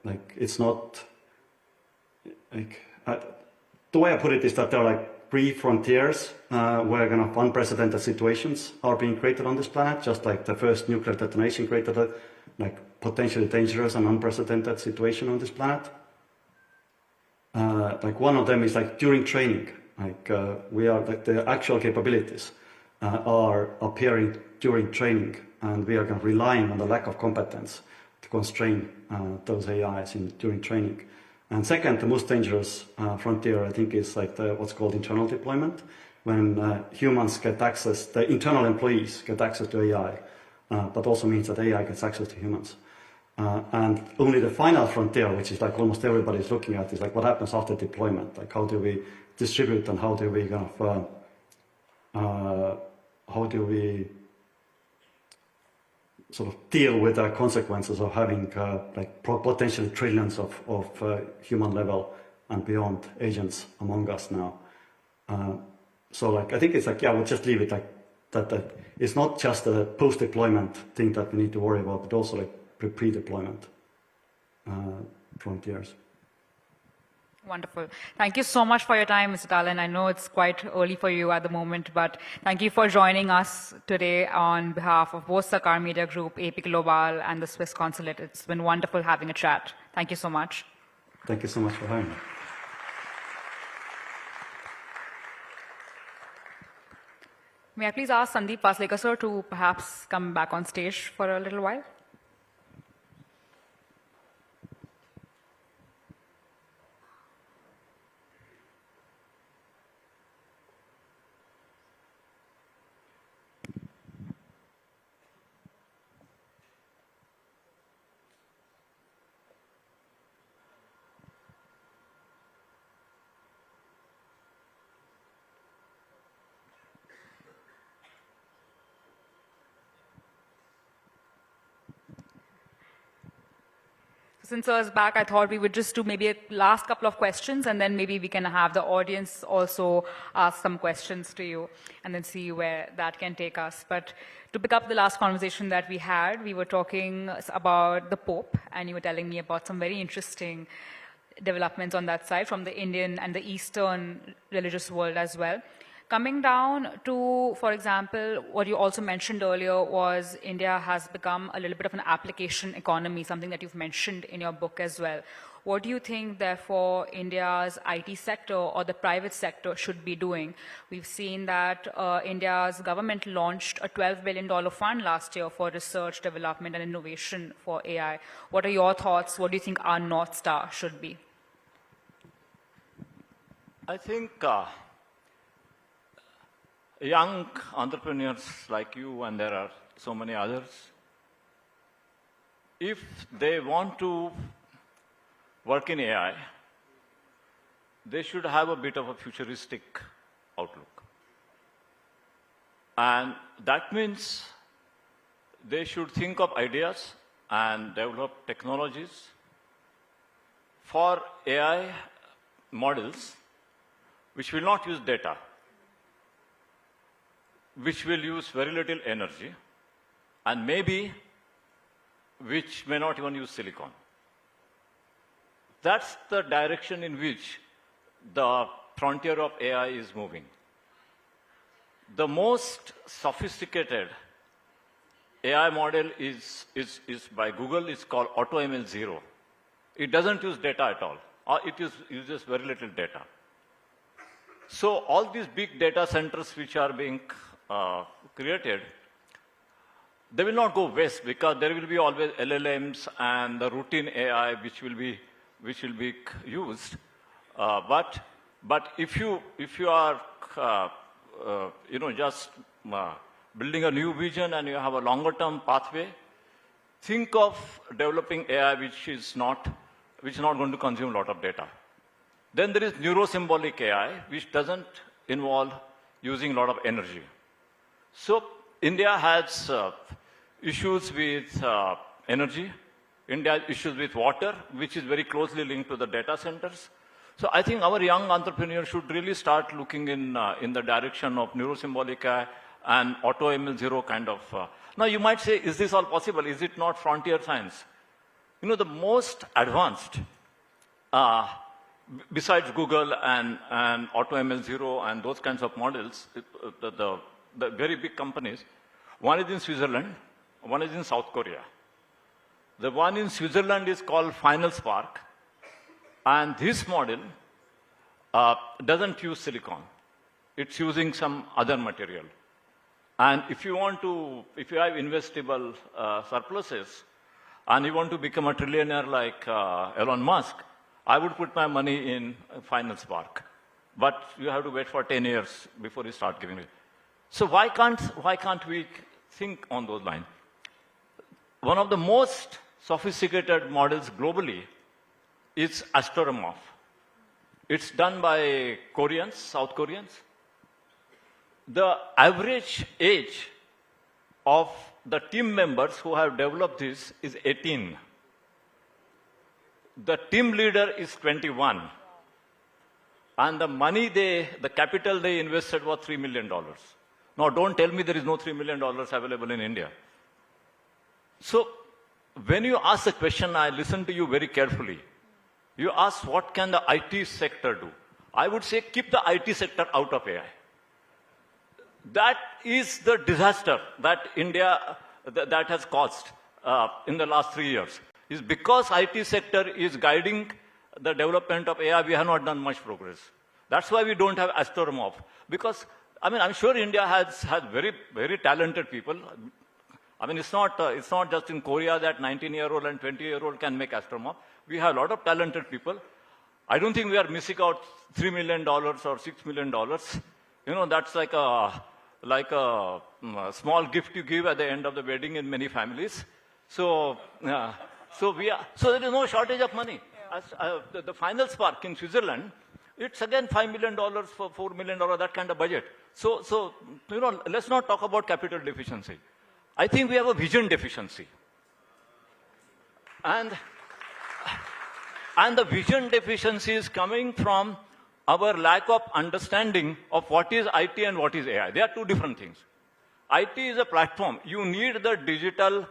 like, it's not, like, the way I put it is that there are like 3 frontiers where kind of unprecedented situations are being created on this planet, just like the first nuclear detonation created a like potentially dangerous and unprecedented situation on this planet. Like one of them is like during training, like we are like the actual capabilities are appearing during training, and we are kind of relying on the lack of competence to constrain those AIs during training. And second, the most dangerous frontier, I think, is like what's called internal deployment, when humans get access, the internal employees get access to AI, but also means that AI gets access to humans. And only the final frontier, which is like almost everybody is looking at, is like what happens after deployment. Like how do we distribute and how do we kind of how do we sort of deal with the consequences of having like potentially trillions of human level and beyond agents among us now. So like, I think it's like, yeah, we'll just leave it like that it's not just a post-deployment thing that we need to worry about, but also like pre-deployment frontiers. Wonderful. Thank you so much for your time, Mr. Talon. I know it's quite early for you at the moment, but thank you for joining us today on behalf of both Sakar Media Group, AP Global, and the Swiss Consulate. It's been wonderful having a chat. Thank you so much. Thank you so much for having me. May I please ask Sundeep Waslekar, sir, to perhaps come back on stage for a little while? Since I was back, I thought we would just do maybe a last couple of questions, and then maybe we can have the audience also ask some questions to you, and then see where that can take us. But to pick up the last conversation that we had, we were talking about the Pope, and you were telling me about some very interesting developments on that side from the Indian and the Eastern religious world as well. Coming down to, for example, what you also mentioned earlier was India has become a little bit of an application economy, something that you've mentioned in your book as well. What do you think, therefore, India's IT sector or the private sector should be doing? We've seen that India's government launched a $12 billion fund last year for research, development, and innovation for AI. What are your thoughts? What do you think our North Star should be? I think young entrepreneurs like you, and there are so many others, if they want to work in AI, they should have a bit of a futuristic outlook. And that means they should think of ideas and develop technologies for AI models which will not use data, which will use very little energy, and maybe which may not even use silicon. That's the direction in which the frontier of AI is moving. The most sophisticated AI model is by Google. It's called AutoML 0. It doesn't use data at all, or it uses very little data. So all these big data centers which are being created, they will not go west, because there will be always LLMs and the routine AI which will be used. But if you are just building a new vision and you have a longer term pathway, think of developing AI which is not going to consume a lot of data. Then there is neurosymbolic AI, which doesn't involve using a lot of energy. So India has issues with energy. India has issues with water, which is very closely linked to the data centers. So I think our young entrepreneurs should really start looking in the direction of neurosymbolic AI and AutoML 0 kind of. Now you might say, is this all possible? Is it not frontier science? The most advanced, besides Google and AutoML 0 and those kinds of models, the very big companies, one is in Switzerland, one is in South Korea. The one in Switzerland is called Final Spark, and this model doesn't use silicon. It's using some other material. And if you have investable surpluses, and you want to become a trillionaire like Elon Musk, I would put my money in Final Spark. But you have to wait for 10 years before you start giving it. So why can't we think on those lines? One of the most sophisticated models globally is Astromorph. It's done by Koreans, South Koreans. the average age of the team members who have developed this is 18. The team leader is 21. And the money the capital they invested was $3 million. Now, don't tell me there is no $3 million available in India. So, when you ask the question, I listen to you very carefully. You ask, what can the IT sector do? I would say, keep the IT sector out of AI. That is the disaster that India that has caused in the last 3 years. Is because IT sector is guiding the development of AI, we have not done much progress. That's why we don't have Astromov. Because, I mean, I'm sure India has very, very talented people. I mean, it's not just in Korea that 19-year-old and 20-year-old can make Astromov. We have a lot of talented people. I don't think we are missing out $3 million or $6 million. You know, that's like a small gift you give at the end of the wedding in many families. So, so there is no shortage of money. The final spark in Switzerland, it's again $5 million for $4 million, that kind of budget. So, you know, let's not talk about capital deficiency. I think we have a vision deficiency. And the vision deficiency is coming from our lack of understanding of what is IT and what is AI. They are two different things. IT is a platform. You need the digital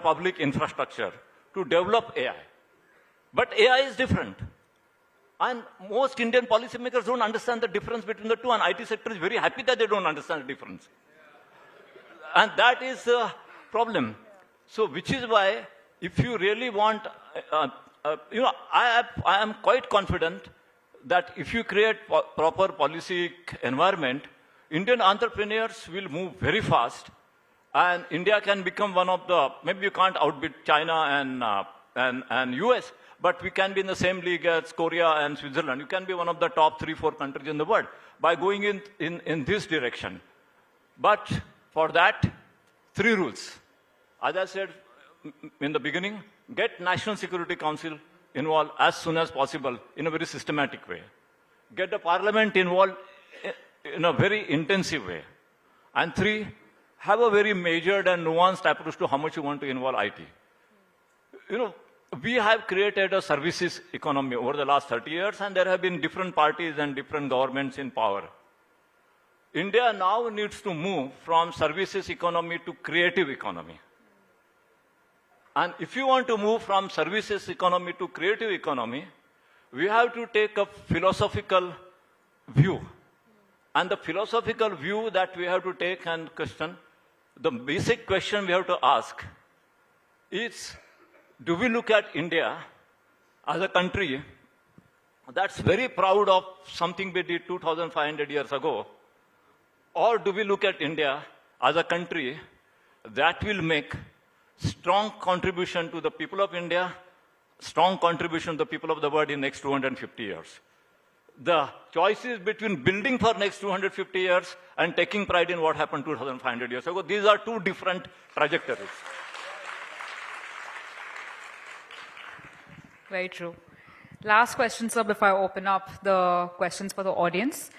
public infrastructure to develop AI. But AI is different. And most Indian policymakers don't understand the difference between the two, and IT sector is very happy that they don't understand the difference. And that is the problem. So, which is why, if you really want, you know, I am quite confident that if you create proper policy environment, Indian entrepreneurs will move very fast, and India can become one of the, maybe you can't outbid China and US, but we can be in the same league as Korea and Switzerland. You can be one of the top 3-4 countries in the world by going in this direction. But for that, 3 rules. As I said in the beginning, get National Security Council involved as soon as possible in a very systematic way. Get the parliament involved in a very intensive way. And 3, have a very measured and nuanced approach to how much you want to involve IT. You know, we have created a services economy over the last 30 years, and there have been different parties and different governments in power. India now needs to move from services economy to creative economy. And if you want to move from services economy to creative economy, we have to take a philosophical view. And the philosophical view that we have to take and question, the basic question we have to ask is, do we look at India as a country that's very proud of something we did 2,500 years ago? Or do we look at India as a country that will make strong contribution to the people of India, strong contribution to the people of the world in the next 250 years? The choice is between building for next 250 years and taking pride in what happened 2,500 years ago. These are two different trajectories. Very true. Last question, sir, before I open up the questions for the audience.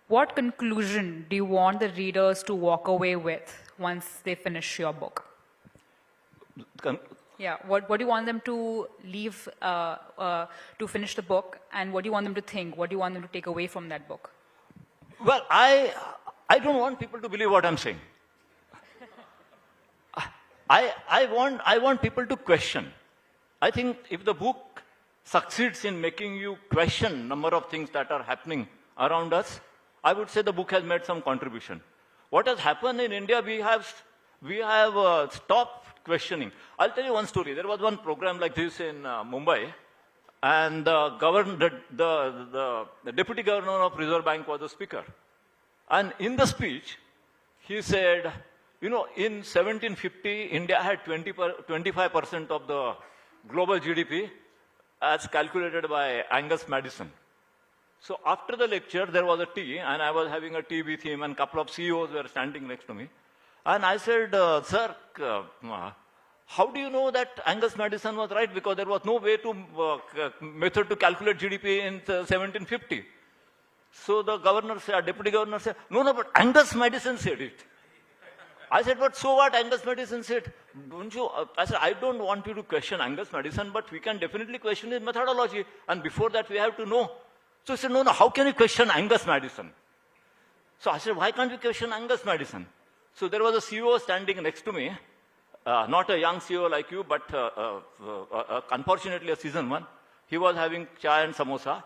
What conclusion do you want the readers to walk away with once they finish your book? Yeah, what do you want them to leave to finish the book, and what do you want them to think? What do you want them to take away from that book? Well, I don't want people to believe what I'm saying. I want people to question. I think if the book succeeds in making you question number of things that are happening around us, I would say the book has made some contribution. What has happened in India, we have stopped questioning. I'll tell you one story. There was one program like this in Mumbai, and the deputy governor of Reserve Bank was the speaker. And in the speech, he said, you know, in 1750, India had 25% of the global GDP as calculated by Angus Madison. So after the lecture, there was a tea, and I was having a tea with him, and a couple of CEOs were standing next to me. And I said, sir, how do you know that Angus Madison was right? Because there was no way to method to calculate GDP in 1750. So the governor said, deputy governor said, no, but Angus medicine said it. I said, but so what Angus medicine said? Don't you? I said, I don't want you to question Angus medicine, but we can definitely question his methodology. And before that, we have to know. So he said, no, how can you question Angus medicine? So I said, why can't we question Angus medicine? So there was a CEO standing next to me, not a young CEO like you, but unfortunately a seasoned one. He was having chai and samosa.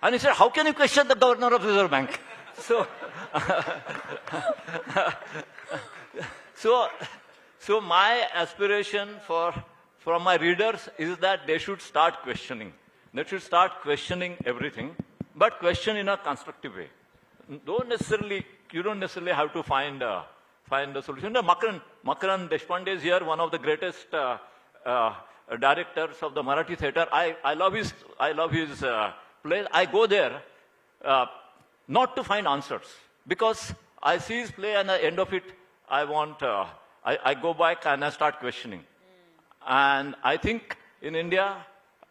And he said, how can you question the governor of Reserve Bank? So my aspiration from my readers is that they should start questioning. They should start questioning everything, but question in a constructive way. You don't necessarily have to find a solution. Makaran Deshpande is here, one of the greatest directors of the Marathi theatre. I love his play. I go there not to find answers, because I see his play and at the end of it, I go back and I start questioning. And I think in India,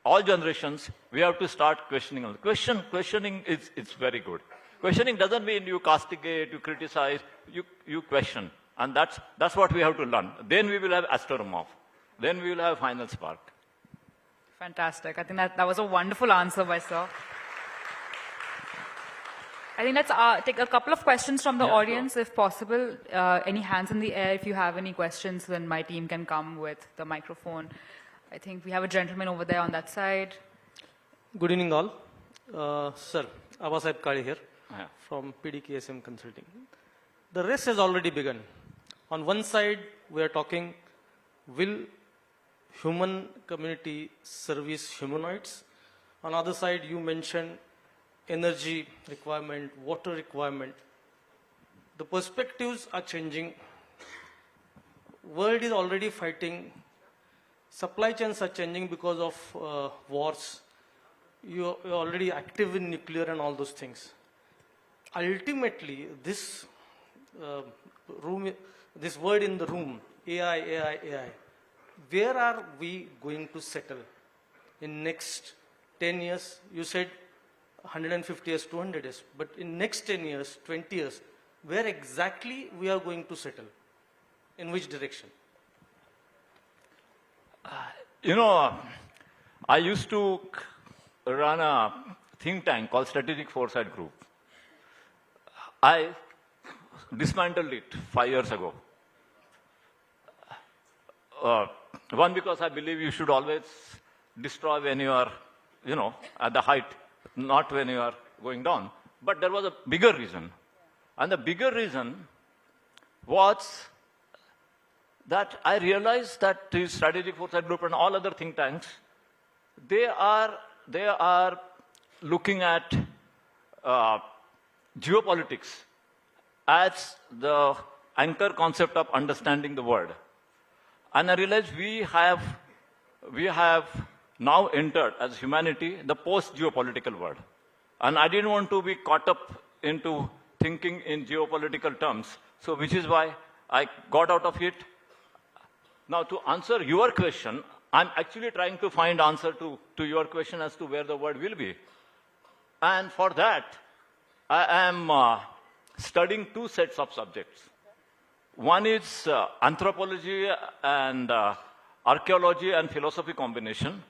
all generations, we have to start questioning. Questioning is very good. Questioning doesn't mean you castigate, you criticize, you question. And that's what we have to learn. Then we will have Astromorph. Then we will have Final Spark. Fantastic. I think that was a wonderful answer by Sir. I think let's take a couple of questions from the audience, if possible. Any hands in the air? If you have any questions, then my team can come with the microphone. I think we have a gentleman over there on that side. Good evening, all. Sir, Abbas Kari here from PDKSM Consulting. The race has already begun. On one side, we are talking, will human community service humanoids? On the other side, you mentioned energy requirement, water requirement. The perspectives are changing. World is already fighting. Supply chains are changing because of wars. You're already active in nuclear and all those things. Ultimately, this word in the room, AI, where are we going to settle in next 10 years? You said 150 years, 200 years, but in next 10 years, 20 years, where exactly we are going to settle? In which direction? I used to run a think tank called Strategic Foresight Group. I dismantled it 5 years ago. One, because I believe you should always destroy when you are, at the height, not when you are going down. But there was a bigger reason. And the bigger reason was that I realized that the Strategic Foresight Group and all other think tanks, they are looking at geopolitics as the anchor concept of understanding the world. And I realized we have now entered as humanity the post-geopolitical world. And I didn't want to be caught up into thinking in geopolitical terms. So which is why I got out of it. Now to answer your question, I'm actually trying to find answer to your question as to where the world will be. And for that, I am studying two sets of subjects. One is anthropology and archaeology and philosophy combination.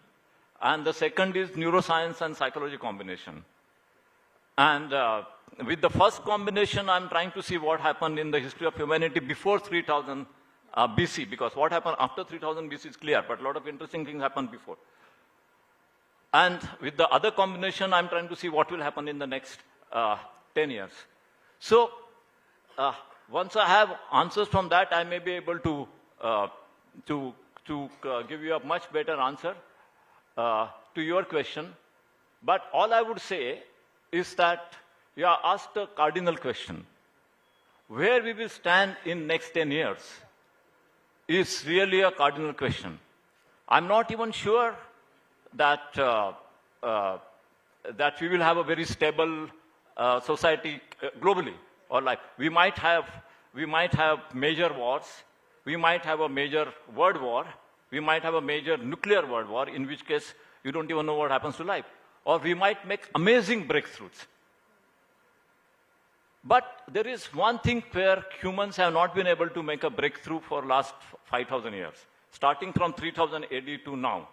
And the second is neuroscience and psychology combination. And with the first combination, I'm trying to see what happened in the history of humanity before 3000 BC, because what happened after 3000 BC is clear, but a lot of interesting things happened before. And with the other combination, I'm trying to see what will happen in the next 10 years. So once I have answers from that, I may be able to give you a much better answer to your question. But all I would say is that you are asked a cardinal question. Where we will stand in next 10 years is really a cardinal question. I'm not even sure that that we will have a very stable society globally, or like we might have major wars, we might have a major world war, we might have a major nuclear world war, in which case you don't even know what happens to life, or we might make amazing breakthroughs. But there is one thing where humans have not been able to make a breakthrough for last 5,000 years, starting from 3000 AD to now.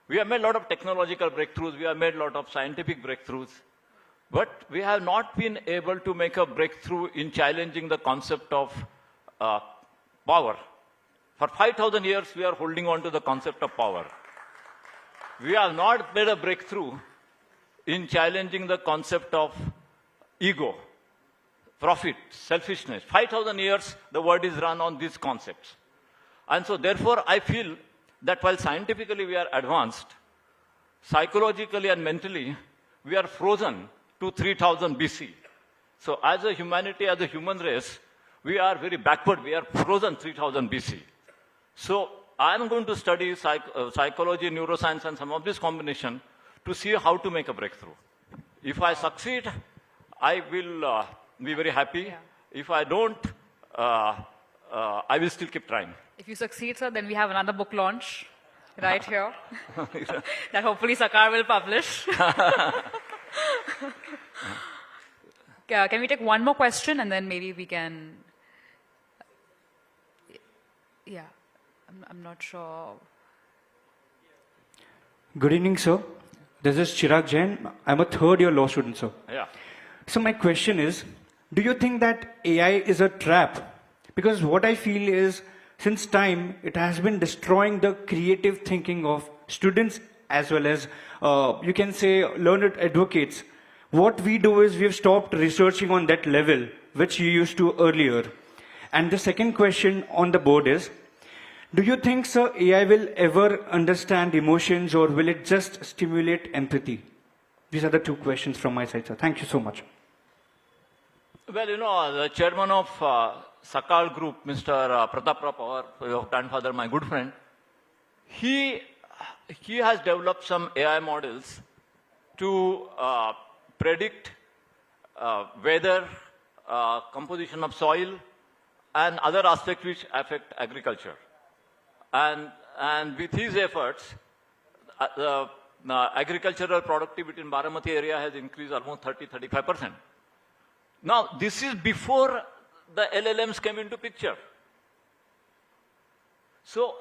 We have made a lot of technological breakthroughs, we have made a lot of scientific breakthroughs, but we have not been able to make a breakthrough in challenging the concept of power. For 5,000 years, we are holding on to the concept of power. We have not made a breakthrough in challenging the concept of ego, profit, selfishness. 5,000 years, the world is run on these concepts. And so therefore, I feel that while scientifically we are advanced, psychologically and mentally, we are frozen to 3000 BC. So as a humanity, as a human race, we are very backward. We are frozen 3000 BC. So I'm going to study psychology, neuroscience, and some of this combination to see how to make a breakthrough. If I succeed, I will be very happy. Yeah. If I don't, I will still keep trying. If you succeed, sir, then we have another book launch right here that hopefully Sakar will publish. Can we take one more question and then maybe we can... Yeah, I'm not sure. Good evening, sir. This is Chirag Jain. I'm a third-year law student, sir. Yeah. So my question is, do you think that AI is a trap? Because what I feel is, since time, it has been destroying the creative thinking of students as well as, you can say, learned advocates. What we do is we've stopped researching on that level, which you used to earlier. And the second question on the board is, do you think, sir, AI will ever understand emotions or will it just stimulate empathy? These are the two questions from my side, sir. Thank you so much. Well, you know, the chairman of Sakal Group, Mr. Pratap Rao, your grandfather, my good friend, he has developed some AI models to predict weather, composition of soil, and other aspects which affect agriculture. And with his efforts, the agricultural productivity in Baramati area has increased almost 30-35%. Now, this is before the LLMs came into picture. So,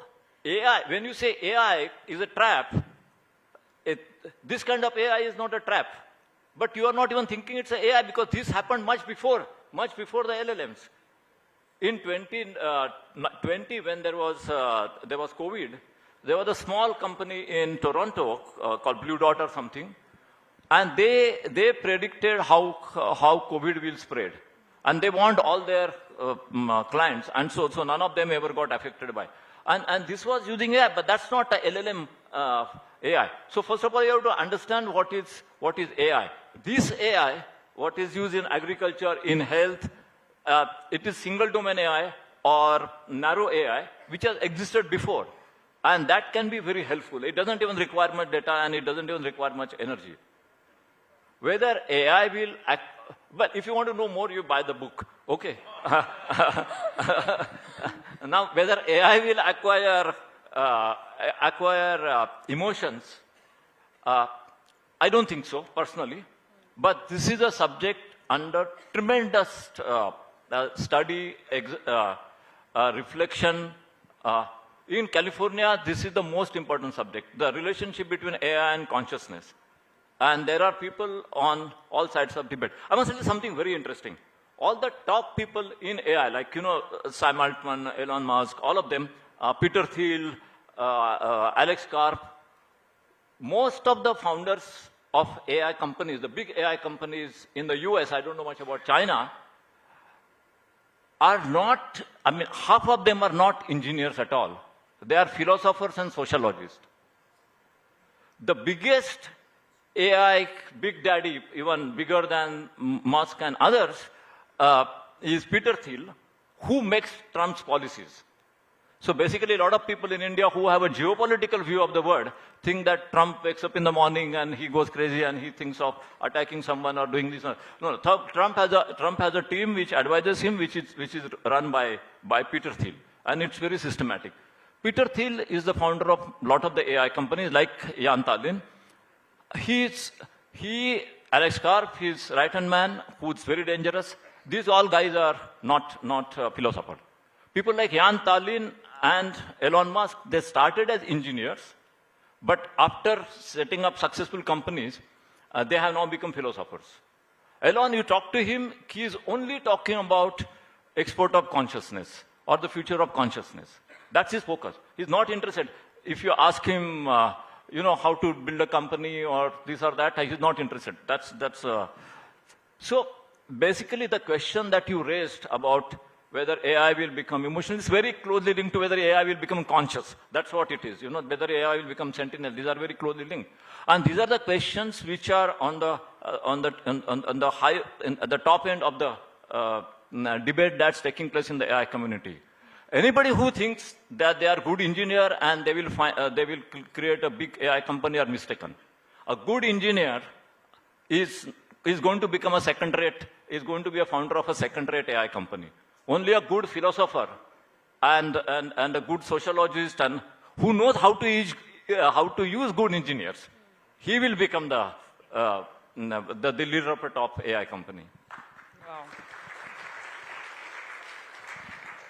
AI, when you say AI is a trap, this kind of AI is not a trap. But you are not even thinking it's an AI because this happened much before the LLMs. In 2020, when there was COVID, there was a small company in Toronto called Blue Dot or something, and they predicted how COVID will spread, and they warned all their clients, and so none of them ever got affected by. And this was using AI, but that's not a LLM AI. So first of all, you have to understand what is AI. This AI, what is used in agriculture, in health, it is single domain AI or narrow AI, which has existed before. And that can be very helpful. It doesn't even require much data and it doesn't even require much energy. Whether AI will but if you want to know more, you buy the book. Okay. Now, whether AI will acquire emotions, I don't think so, personally. But this is a subject under tremendous study, reflection. In California, this is the most important subject, the relationship between AI and consciousness. And there are people on all sides of debate. I must tell you something very interesting. All the top people in AI, like, you know, Sam Altman, Elon Musk, all of them, Peter Thiel, Alex Karp, most of the founders of AI companies, the big AI companies in the US, I don't know much about China, are not, I mean, half of them are not engineers at all. They are philosophers and sociologists. The biggest AI big daddy, even bigger than Musk and others, is Peter Thiel, who makes Trump's policies. So basically, a lot of people in India who have a geopolitical view of the world think that Trump wakes up in the morning and he goes crazy and he thinks of attacking someone or doing this. No, Trump has a team which advises him, which is run by Peter Thiel, and it's very systematic. Peter Thiel is the founder of a lot of the AI companies like Jan Tallinn. He Alex Karp, his right-hand man, who's very dangerous. These all guys are not philosophers. People like Jan Tallinn and Elon Musk, they started as engineers, but after setting up successful companies, they have now become philosophers. Elon, you talk to him, he is only talking about export of consciousness or the future of consciousness. That's his focus. He's not interested. If you ask him, how to build a company or this or that, he's not interested. So basically the question that you raised about whether AI will become emotional is very closely linked to whether AI will become conscious. That's what it is. Whether AI will become sentinel. These are very closely linked. And these are the questions which are on the top end of the debate that's taking place in the AI community. Anybody who thinks that they are good engineer and they will create a big AI company are mistaken. A good engineer is going to become a second-rate, is going to be a founder of a second-rate AI company. Only a good philosopher and a good sociologist and who knows how to use good engineers, he will become the leader of a top AI company. Wow.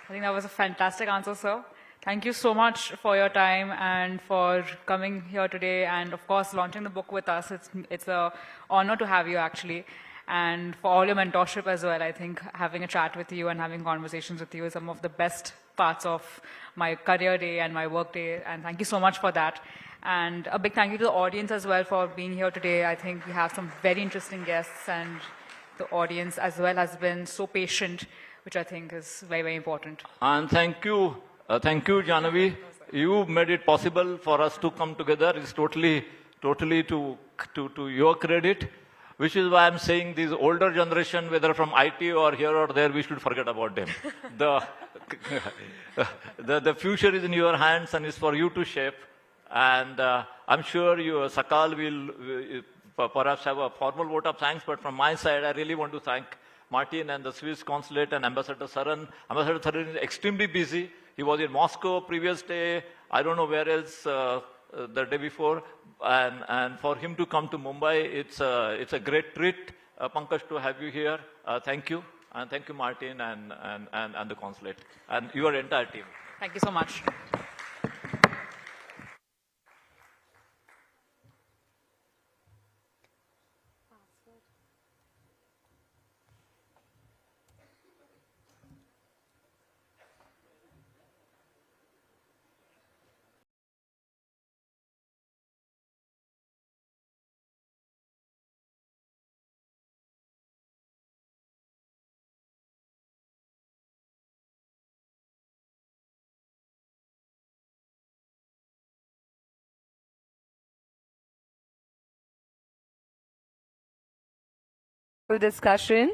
I think that was a fantastic answer, sir. Thank you so much for your time and for coming here today and, of course, launching the book with us. It's an honor to have you, actually. And for all your mentorship as well. I think having a chat with you and having conversations with you is some of the best parts of my career day and my work day. And thank you so much for that. And a big thank you to the audience as well for being here today. I think we have some very interesting guests, and the audience as well has been so patient, which I think is very, very important. And thank you, Jahnavi. You made it possible for us to come together. It's totally to your credit, which is why I'm saying these older generation, whether from IT or here or there, we should forget about them. The future is in your hands and it's for you to shape. And I'm sure Sakal will perhaps have a formal vote of thanks, but from my side, I really want to thank Martin and the Swiss consulate and Ambassador Saran. Ambassador Saran is extremely busy. He was in Moscow previous day. I don't know where else the day before. And for him to come to Mumbai, it's a great treat, Pankaj, to have you here. Thank you. And thank you, Martin and the consulate and your entire team. Thank you so much. Discussion.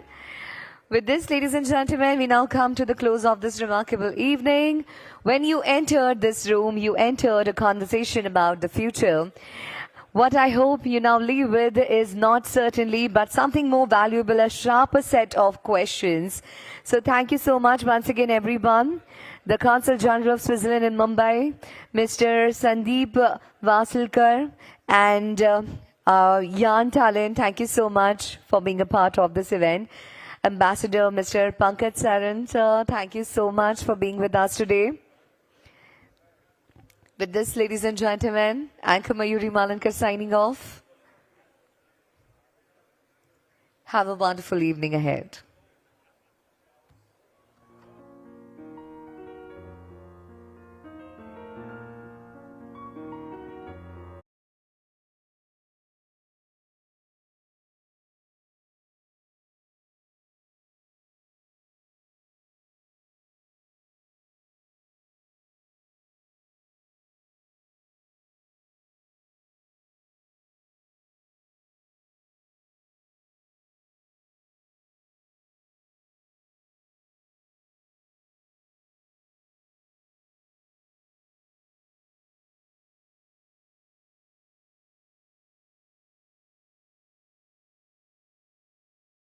With this, ladies and gentlemen, we now come to the close of this remarkable evening. When you entered this room, you entered a conversation about the future. What I hope you now leave with is not certainly, but something more valuable, a sharper set of questions. So thank you so much once again, everyone. The Consul General of Switzerland in Mumbai, Mr. Sundeep Waslekar, and Jan Tallinn, thank you so much for being a part of this event. Ambassador Mr. Pankaj Saran, sir, thank you so much for being with us today. With this, ladies and gentlemen, Anchor Mayuri Malankar signing off. Have a wonderful evening ahead.